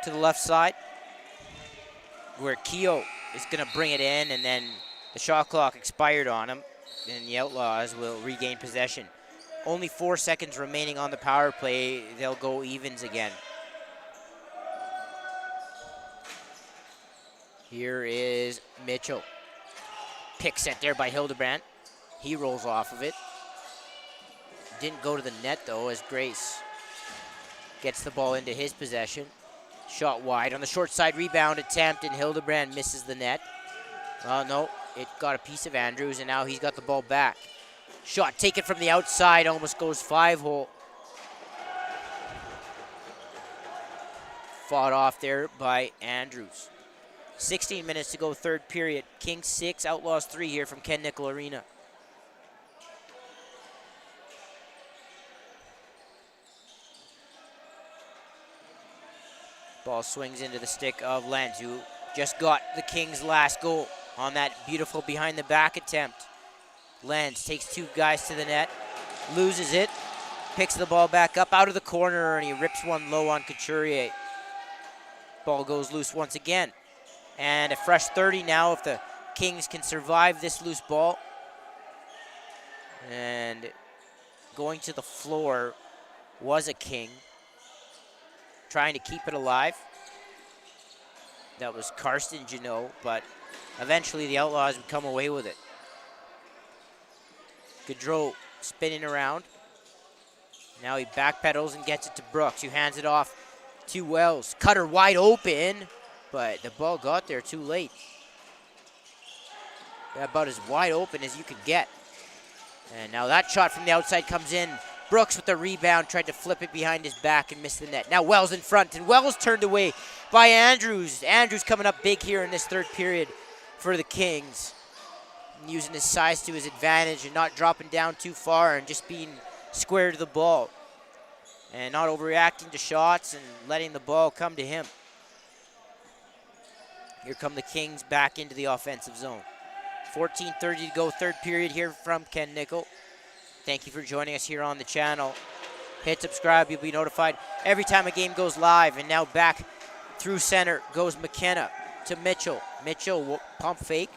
to the left side, where Keogh is gonna bring it in, and then the shot clock expired on him, and the Outlaws will regain possession. Only 4 seconds remaining on the power play. They'll go evens again. Here is Mitchell. Pick sent there by Hildebrand. He rolls off of it. Didn't go to the net though, as Grace gets the ball into his possession. Shot wide on the short side rebound attempt, and Hildebrand misses the net. No, it got a piece of Andrews, and now he's got the ball back. Shot taken from the outside, almost goes 5-hole. Fought off there by Andrews. 16 minutes to go, third period. Kings 6, Outlaws 3 here from Ken Nickel Arena. Ball swings into the stick of Lenz, who just got the Kings' last goal on that beautiful behind-the-back attempt. Lenz takes 2 guys to the net, loses it, picks the ball back up out of the corner, and he rips one low on Couturier. Ball goes loose once again. And a fresh 30 now if the Kings can survive this loose ball. And going to the floor was a King, trying to keep it alive. That was Karsten Janot, but eventually the Outlaws would come away with it. Gaudreau spinning around. Now he backpedals and gets it to Brooks, who hands it off to Wells. Cutter wide open, but the ball got there too late. About as wide open as you could get. And now that shot from the outside comes in. Brooks with the rebound, tried to flip it behind his back and missed the net. Now Wells in front, and Wells turned away by Andrews. Andrews coming up big here in this third period for the Kings. Using his size to his advantage and not dropping down too far and just being square to the ball. And not overreacting to shots and letting the ball come to him. Here come the Kings back into the offensive zone. 14:30 to go, third period here from Ken Nickel. Thank you for joining us here on the channel. Hit subscribe, you'll be notified every time a game goes live. And now back through center goes McKenna to Mitchell. Mitchell pump fake.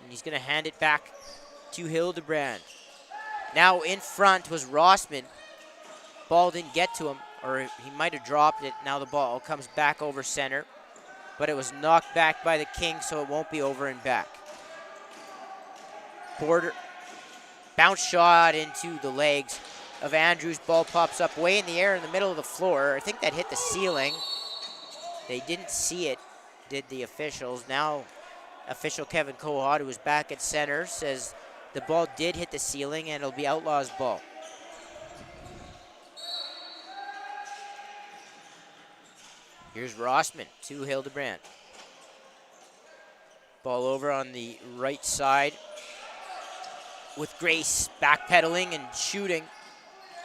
And he's gonna hand it back to Hildebrand. Now in front was Rossman. Ball didn't get to him, or he might have dropped it. Now the ball comes back over center, but it was knocked back by the Kings, so it won't be over and back. Porter, bounce shot into the legs of Andrews. Ball pops up way in the air in the middle of the floor. I think that hit the ceiling. They didn't see it, did the officials. Now official Kevin Cohod, who was back at center, says the ball did hit the ceiling and it'll be Outlaws ball. Here's Rossman to Hildebrand. Ball over on the right side with Grace backpedaling and shooting.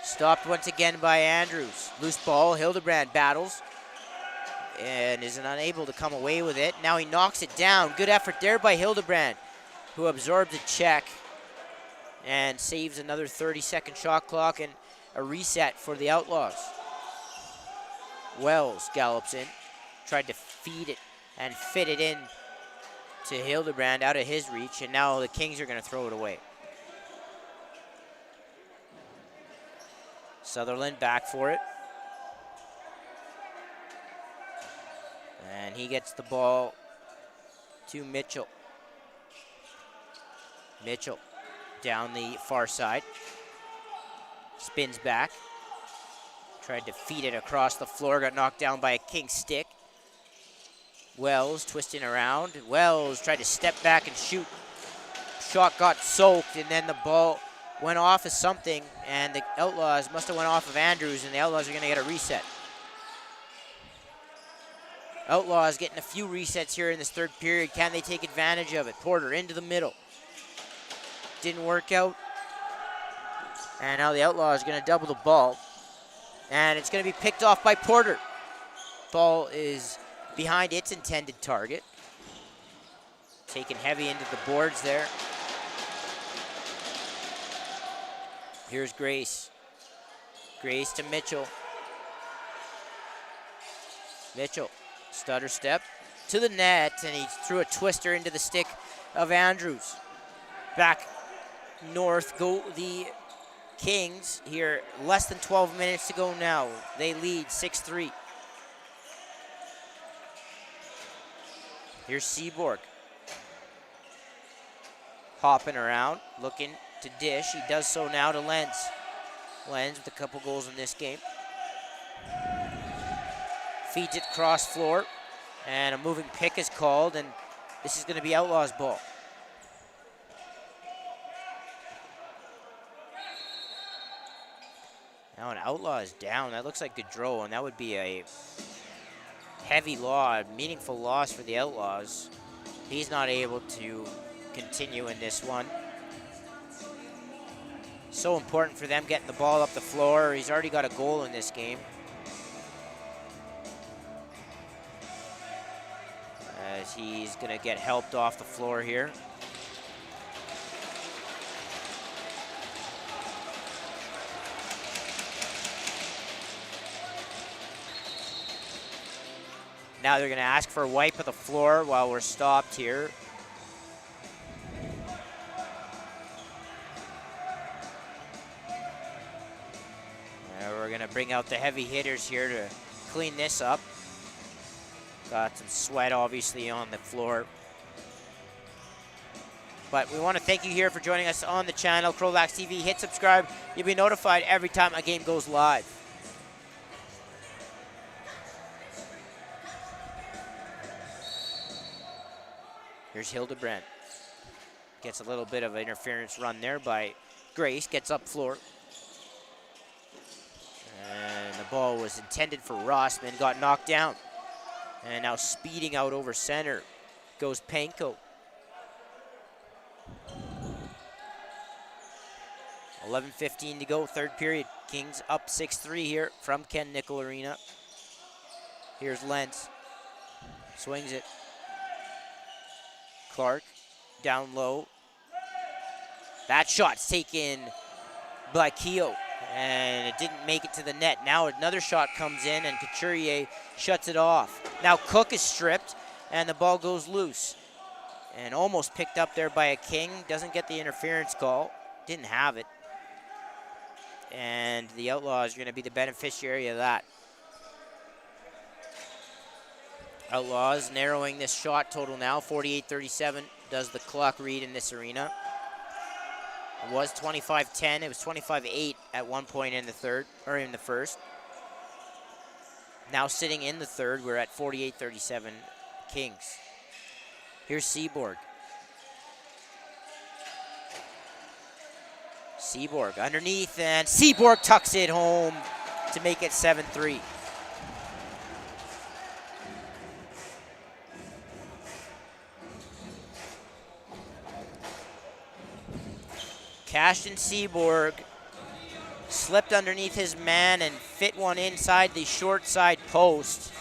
Stopped once again by Andrews. Loose ball, Hildebrand battles and is unable to come away with it. Now he knocks it down. Good effort there by Hildebrand, who absorbs a check and saves another 30-second shot clock and a reset for the Outlaws. Wells gallops in, tried to feed it and fit it in to Hildebrand out of his reach, and now the Kings are going to throw it away. Sutherland back for it. And he gets the ball to Mitchell. Mitchell down the far side. Spins back. Tried to feed it across the floor, got knocked down by a King stick. Wells twisting around. Wells tried to step back and shoot. Shot got soaked, and then the ball went off of something, and the Outlaws must have went off of Andrews, and the Outlaws are going to get a reset. Outlaws getting a few resets here in this third period. Can they take advantage of it? Porter into the middle. Didn't work out. And now the Outlaws are going to double the ball. And it's going to be picked off by Porter. Ball is behind its intended target. Taken heavy into the boards there. Here's Grace. Grace to Mitchell. Mitchell, stutter step to the net, and he threw a twister into the stick of Andrews. Back north go the Kings here. Less than 12 minutes to go now. They lead 6-3. Here's Seaborg. Hopping around, looking to dish. He does so now to Lenz. Lenz with a couple goals in this game. Feeds it cross floor, and a moving pick is called, and this is going to be Outlaws ball. Now an Outlaw is down. That looks like Gaudreau, and that would be a heavy loss, meaningful loss for the Outlaws. He's not able to continue in this one. So important for them getting the ball up the floor. He's already got a goal in this game. As he's going to get helped off the floor here. Now they're going to ask for a wipe of the floor while we're stopped here. We're going to bring out the heavy hitters here to clean this up. Got some sweat, obviously, on the floor. But we want to thank you here for joining us on the channel, CROW LAX TV. Hit subscribe. You'll be notified every time a game goes live. Here's Hildebrand. Gets a little bit of an interference run there by Grace. Gets up floor. And the ball was intended for Rossman. Got knocked down. And now speeding out over center goes Panko. 11:15 to go, third period. Kings up 6-3 here from Ken Nickel Arena. Here's Lentz. Swings it. Clark down low. That shot's taken by Keogh, and it didn't make it to the net. Now another shot comes in, and Couturier shuts it off. Now Cook is stripped, and the ball goes loose. And almost picked up there by a King. Doesn't get the interference call. Didn't have it. And the Outlaws are going to be the beneficiary of that. Outlaws narrowing this shot total now. 48-37 does the clock read in this arena. It was 25-10. It was 25-8 at one point in the third, or in the first. Now sitting in the third, we're at 48-37 Kings. Here's Seaborg. Seaborg underneath, and Seaborg tucks it home to make it 7-3. Cashton Seaborg slipped underneath his man and fit one inside the short side post.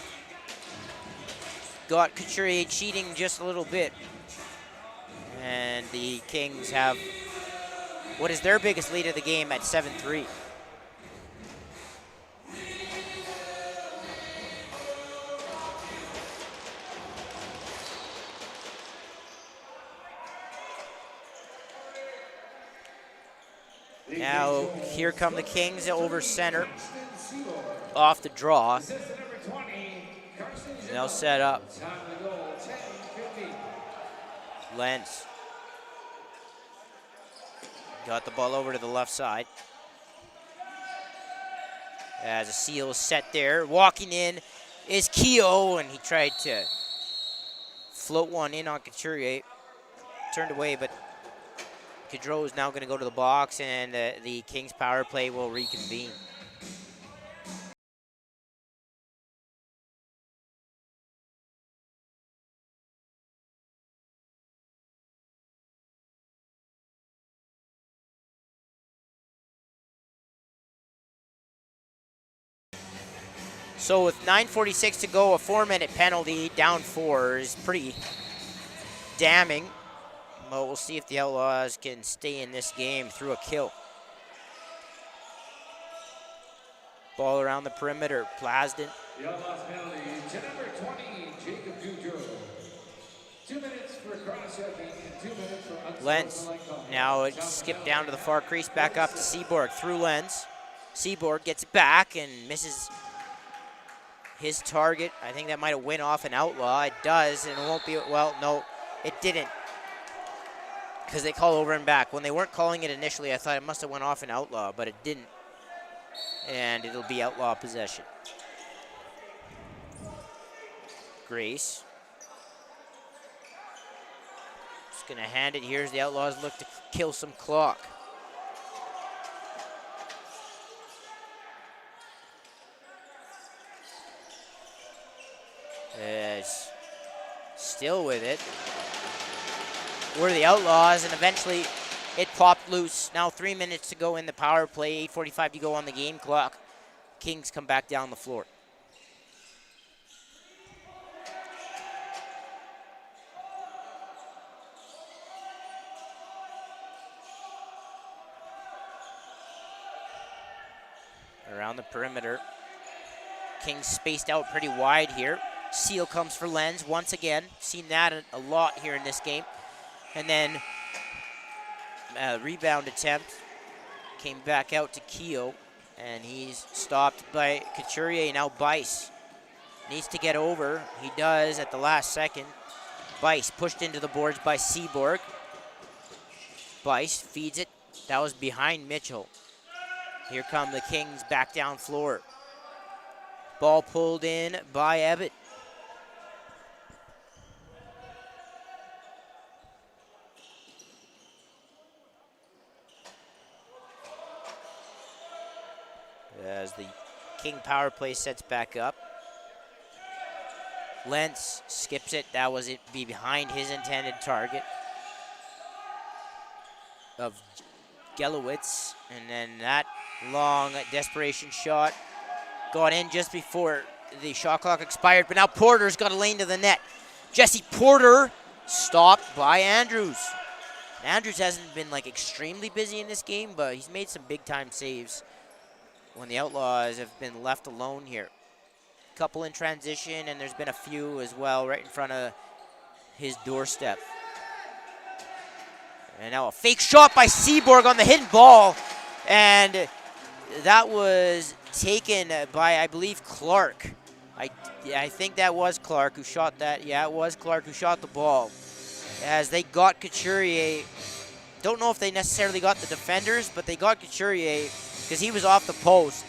Got Couturier cheating just a little bit. And the Kings have what is their biggest lead of the game at 7-3. Now here come the Kings over center, off the draw. They'll set up. Lentz got the ball over to the left side. As a seal is set there. Walking in is Keogh, and he tried to float one in on Couturier. Turned away, but Gaudreau is now going to go to the box, and the Kings power play will reconvene. So with 9:46 to go, a 4-minute penalty, down 4 is pretty damning. But we'll see if the Outlaws can stay in this game through a kill. Ball around the perimeter, Plasden. The Outlaws penalty to number 20, Jacob Goudreau. 2 minutes for cross-checking and 2 minutes for Lenz. unsportsmanlike conduct. Now it skipped down to the far crease, back up to Seaborg through Lenz. Seaborg gets it back and misses his target. I think that might have went off an Outlaw. It does, and it won't be, well, no, it didn't. Because they call over and back. When they weren't calling it initially, I thought it must have went off an Outlaw, but it didn't. And it'll be Outlaw possession. Grace. Just gonna hand it here as the Outlaws look to kill some clock. Is still with it. We're the Outlaws, and eventually it popped loose. Now 3 minutes to go in the power play, 8:45 to go on the game clock. Kings come back down the floor. Around the perimeter. Kings spaced out pretty wide here. Seal comes for Lenz once again. Seen that a lot here in this game. And then rebound attempt came back out to Keogh, and he's stopped by Couturier. Now Bice needs to get over. He does at the last second. Bice pushed into the boards by Seaborg. Bice feeds it. That was behind Mitchell. Here come the Kings back down floor. Ball pulled in by Ebbett. As the King power play sets back up. Lentz skips it. That was it behind his intended target of Gelowitz. And then that long desperation shot got in just before the shot clock expired. But now Porter's got a lane to the net. Jesse Porter stopped by Andrews. Andrews hasn't been like extremely busy in this game, but he's made some big time saves when the Outlaws have been left alone here. Couple in transition, and there's been a few as well right in front of his doorstep. And now a fake shot by Seaborg on the hidden ball. And that was taken by, I believe, Clark. I think that was Clark who shot that. Yeah, it was Clark who shot the ball. As they got Couturier. Don't know if they necessarily got the defenders, but they got Couturier because he was off the post.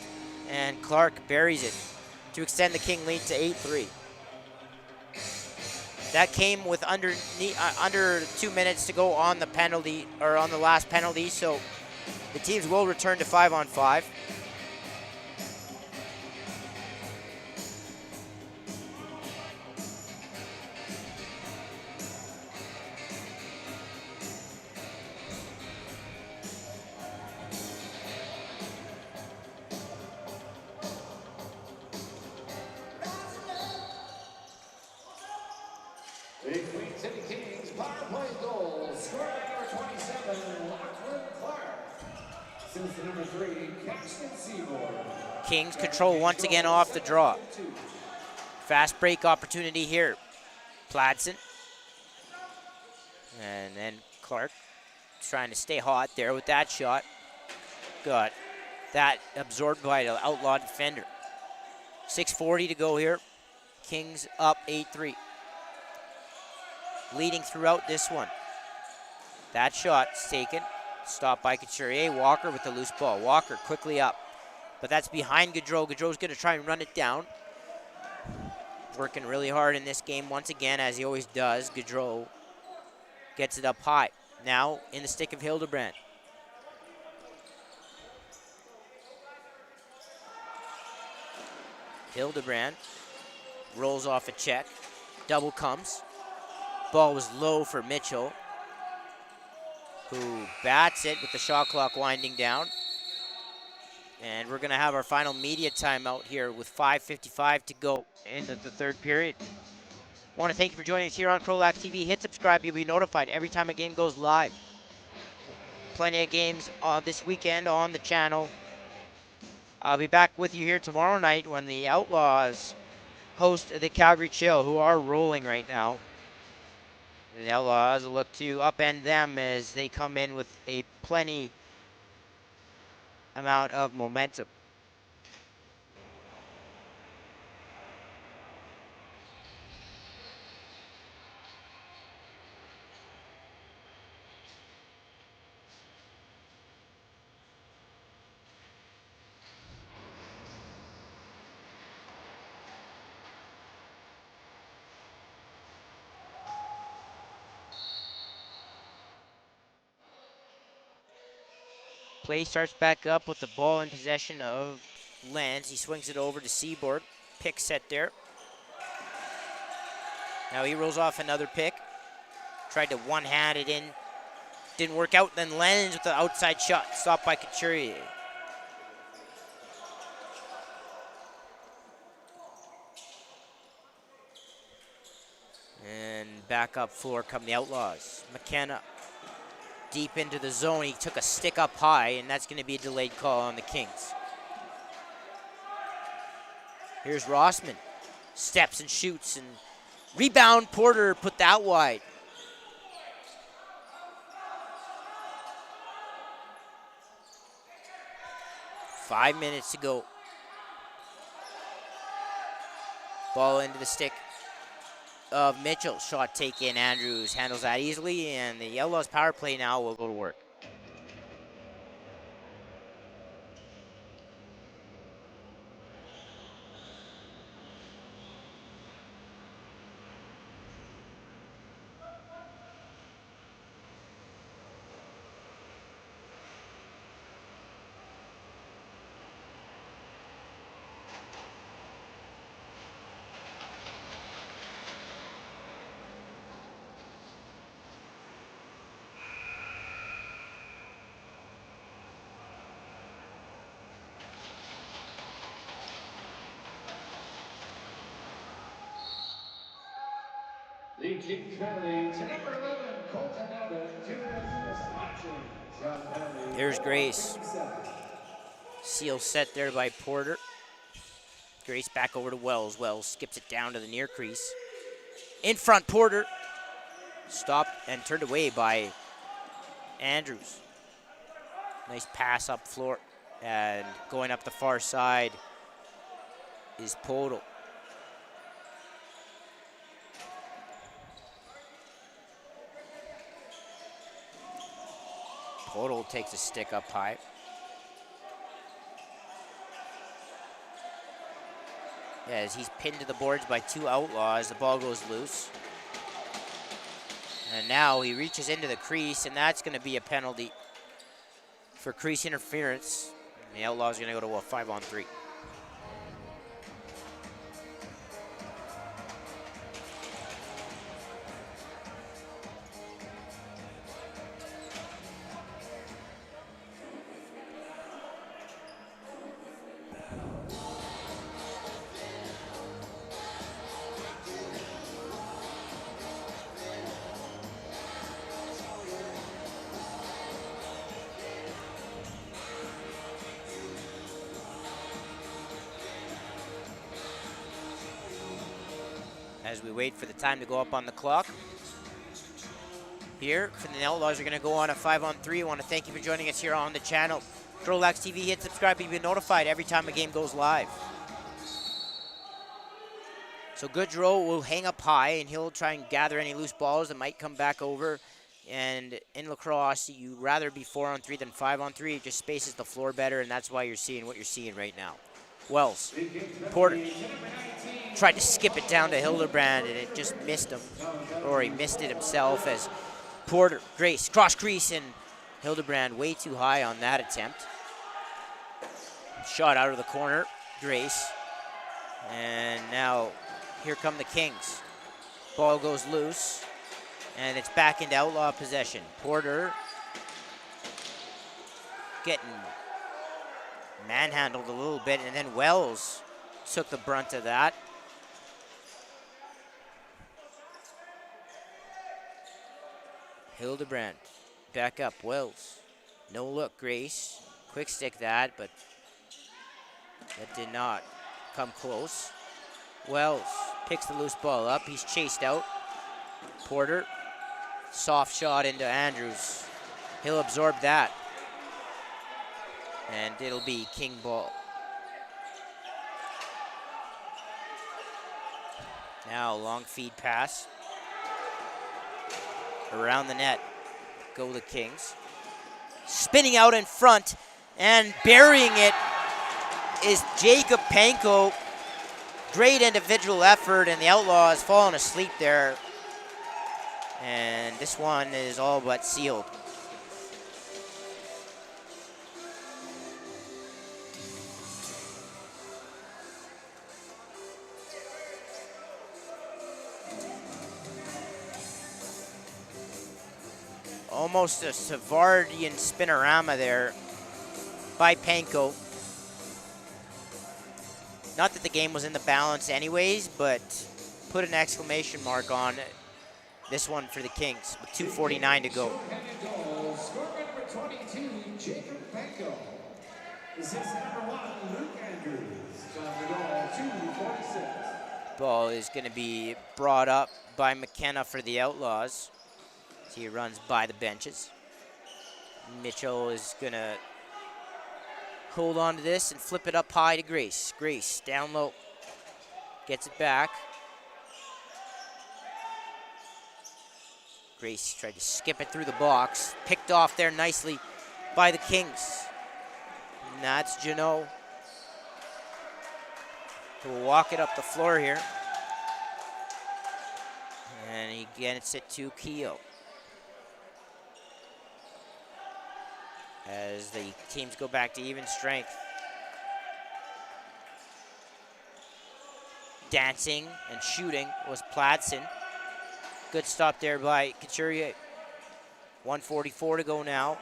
And Clark buries it to extend the King lead to 8-3. That came with under 2 minutes to go on the penalty, or on the last penalty, so the teams will return to 5-on-5. The Queen City Kings power play goal, scored by number 27, Lachlan Clark. Since the number 3, Caxton Seaborg. Kings control once again off the draw. Fast break opportunity here. Pladsen. And then Clark trying to stay hot there with that shot. Got that absorbed by the Outlaw defender. 6:40 to go here. Kings up 8-3. Leading throughout this one. That shot's taken. Stopped by Couturier. Walker with the loose ball. Walker quickly up. But that's behind Gaudreau. Gaudreau's going to try and run it down. Working really hard in this game once again, as he always does. Gaudreau gets it up high. Now in the stick of Hildebrand. Hildebrand rolls off a check. Double comes. Ball was low for Mitchell, who bats it with the shot clock winding down. And we're going to have our final media timeout here with 5:55 to go into the third period. Want to thank you for joining us here on CROW LAX TV. Hit subscribe. You'll be notified every time a game goes live. Plenty of games this weekend on the channel. I'll be back with you here tomorrow night when the Outlaws host the Calgary Chill, who are rolling right now. The Outlaws will look to upend them as they come in with a plenty amount of momentum. Play starts back up with the ball in possession of Lenz. He swings it over to Seaborg. Pick set there. Now he rolls off another pick. Tried to one-hand it in. Didn't work out. Then Lenz with the outside shot. Stopped by Couturier. And back up floor come the Outlaws. McKenna deep into the zone. He took a stick up high, and that's going to be a delayed call on the Kings. Here's Rossman. Steps and shoots, and rebound. Porter put that wide. Five minutes to go. Ball into the stick of Mitchell. Shot taken. Andrews handles that easily, and the Outlaws power play now will go to work. The Kings penalty to number 11, Colton Abbott, due to slashing. Shot penalty. There's Grace. 37. Seal set there by Porter. Grace back over to Wells. Wells skips it down to the near crease. In front, Porter. Stopped and turned away by Andrews. Nice pass up floor. And going up the far side is Podol. Podol takes a stick up high. As he's pinned to the boards by two Outlaws, the ball goes loose. And now he reaches into the crease, and that's going to be a penalty for crease interference. And the Outlaws are going to go to a 5-on-3. As we wait for the time to go up on the clock. Here, for the Outlaws are going to go on a 5-on-3. I want to thank you for joining us here on the channel. CROW LAX TV, hit subscribe, you'll be notified every time a game goes live. So Goodrow will hang up high, and he'll try and gather any loose balls that might come back over. And in lacrosse, you rather be 4-on-3 than 5-on-3. It just spaces the floor better, and that's why you're seeing what you're seeing right now. Wells, Porter tried to skip it down to Hildebrand, and it just missed him, or he missed it himself as Porter, Grace, cross crease, and Hildebrand way too high on that attempt. Shot out of the corner, Grace, and now here come the Kings. Ball goes loose, and it's back into Outlaw possession. Porter getting manhandled a little bit, and then Wells took the brunt of that. Hildebrand, back up, Wells. No look, Grace. Quick stick that, but that did not come close. Wells picks the loose ball up. He's chased out. Porter, soft shot into Andrews. He'll absorb that. And it'll be King ball. Now long feed pass. Around the net go the Kings. Spinning out in front and burying it is Jacob Panko. Great individual effort, and the Outlaws fallen asleep there. And this one is all but sealed. Almost a Savardian spinorama there by Panko. Not that the game was in the balance anyways, but put an exclamation mark on this one for the Kings with 2:49 to go. Score number 22, Jacob Panko. Assist number 1, Luke Andrews. Time to goal, 2:46. Ball is going to be brought up by McKenna for the Outlaws. He runs by the benches. Mitchell is going to hold on to this and flip it up high to Grace. Grace down low. Gets it back. Grace tried to skip it through the box. Picked off there nicely by the Kings. And that's Janot, who will walk it up the floor here. And he gets it to Keogh. As the teams go back to even strength. Dancing and shooting was Pladsen. Good stop there by Couturier. 1:44 to go now.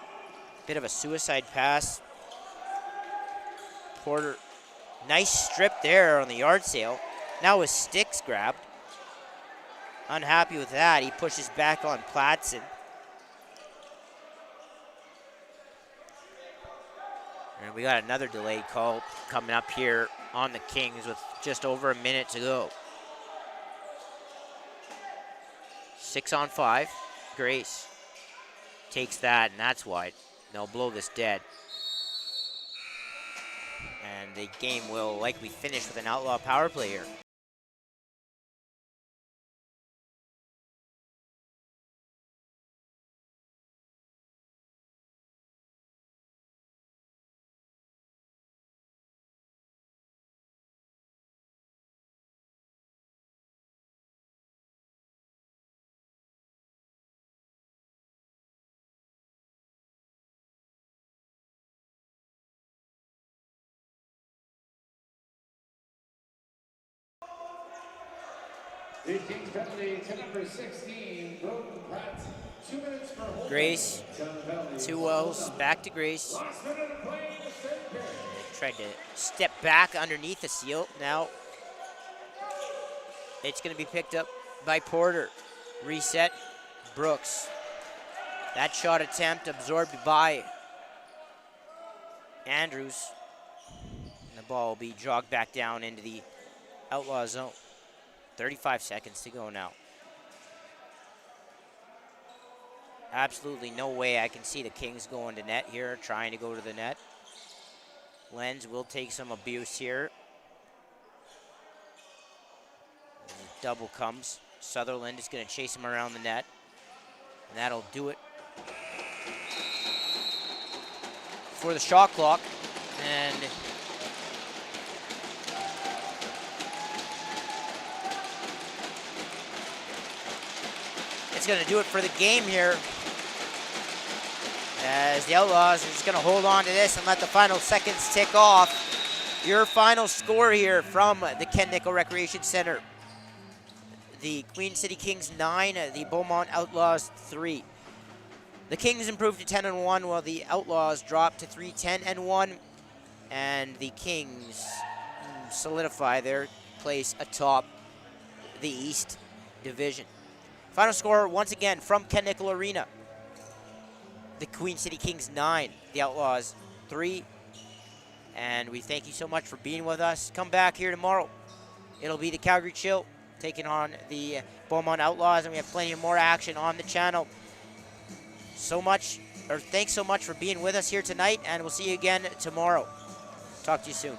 Bit of a suicide pass. Porter, nice strip there on the yard sale. Now his stick's grabbed. Unhappy with that, he pushes back on Pladsen. And we got another delayed call coming up here on the Kings with just over a minute to go. 6-on-5. Grace takes that, and that's wide. They'll blow this dead. And the game will likely finish with an Outlaw power play here. The Kings penalty to number 16, Broden Pratt. 2 minutes for holding. Grace, 2 Wells, back to Grace. Last minute of play in the third period. Tried to step back underneath the seal. Now it's going to be picked up by Porter. Reset, Brooks. That shot attempt absorbed by Andrews. And the ball will be jogged back down into the Outlaw zone. 35 seconds to go now. Absolutely no way I can see the Kings going to net here, trying to go to the net. Lenz will take some abuse here. Double comes. Sutherland is going to chase him around the net. And that'll do it for the shot clock. And it's going to do it for the game here, as the Outlaws are just going to hold on to this and let the final seconds tick off. Your final score here from the Ken Nickel Recreation Center. The Queen City Kings 9, the Beaumont Outlaws 3. The Kings improved to 10-1, while the Outlaws dropped to 3-10-1. and the Kings solidify their place atop the East Division. Final score, once again, from Ken Nickel Arena. The Queen City Kings 9, the Outlaws 3. And we thank you so much for being with us. Come back here tomorrow. It'll be the Calgary Chill taking on the Beaumont Outlaws, and we have plenty of more action on the channel. Thanks so much for being with us here tonight, and we'll see you again tomorrow. Talk to you soon.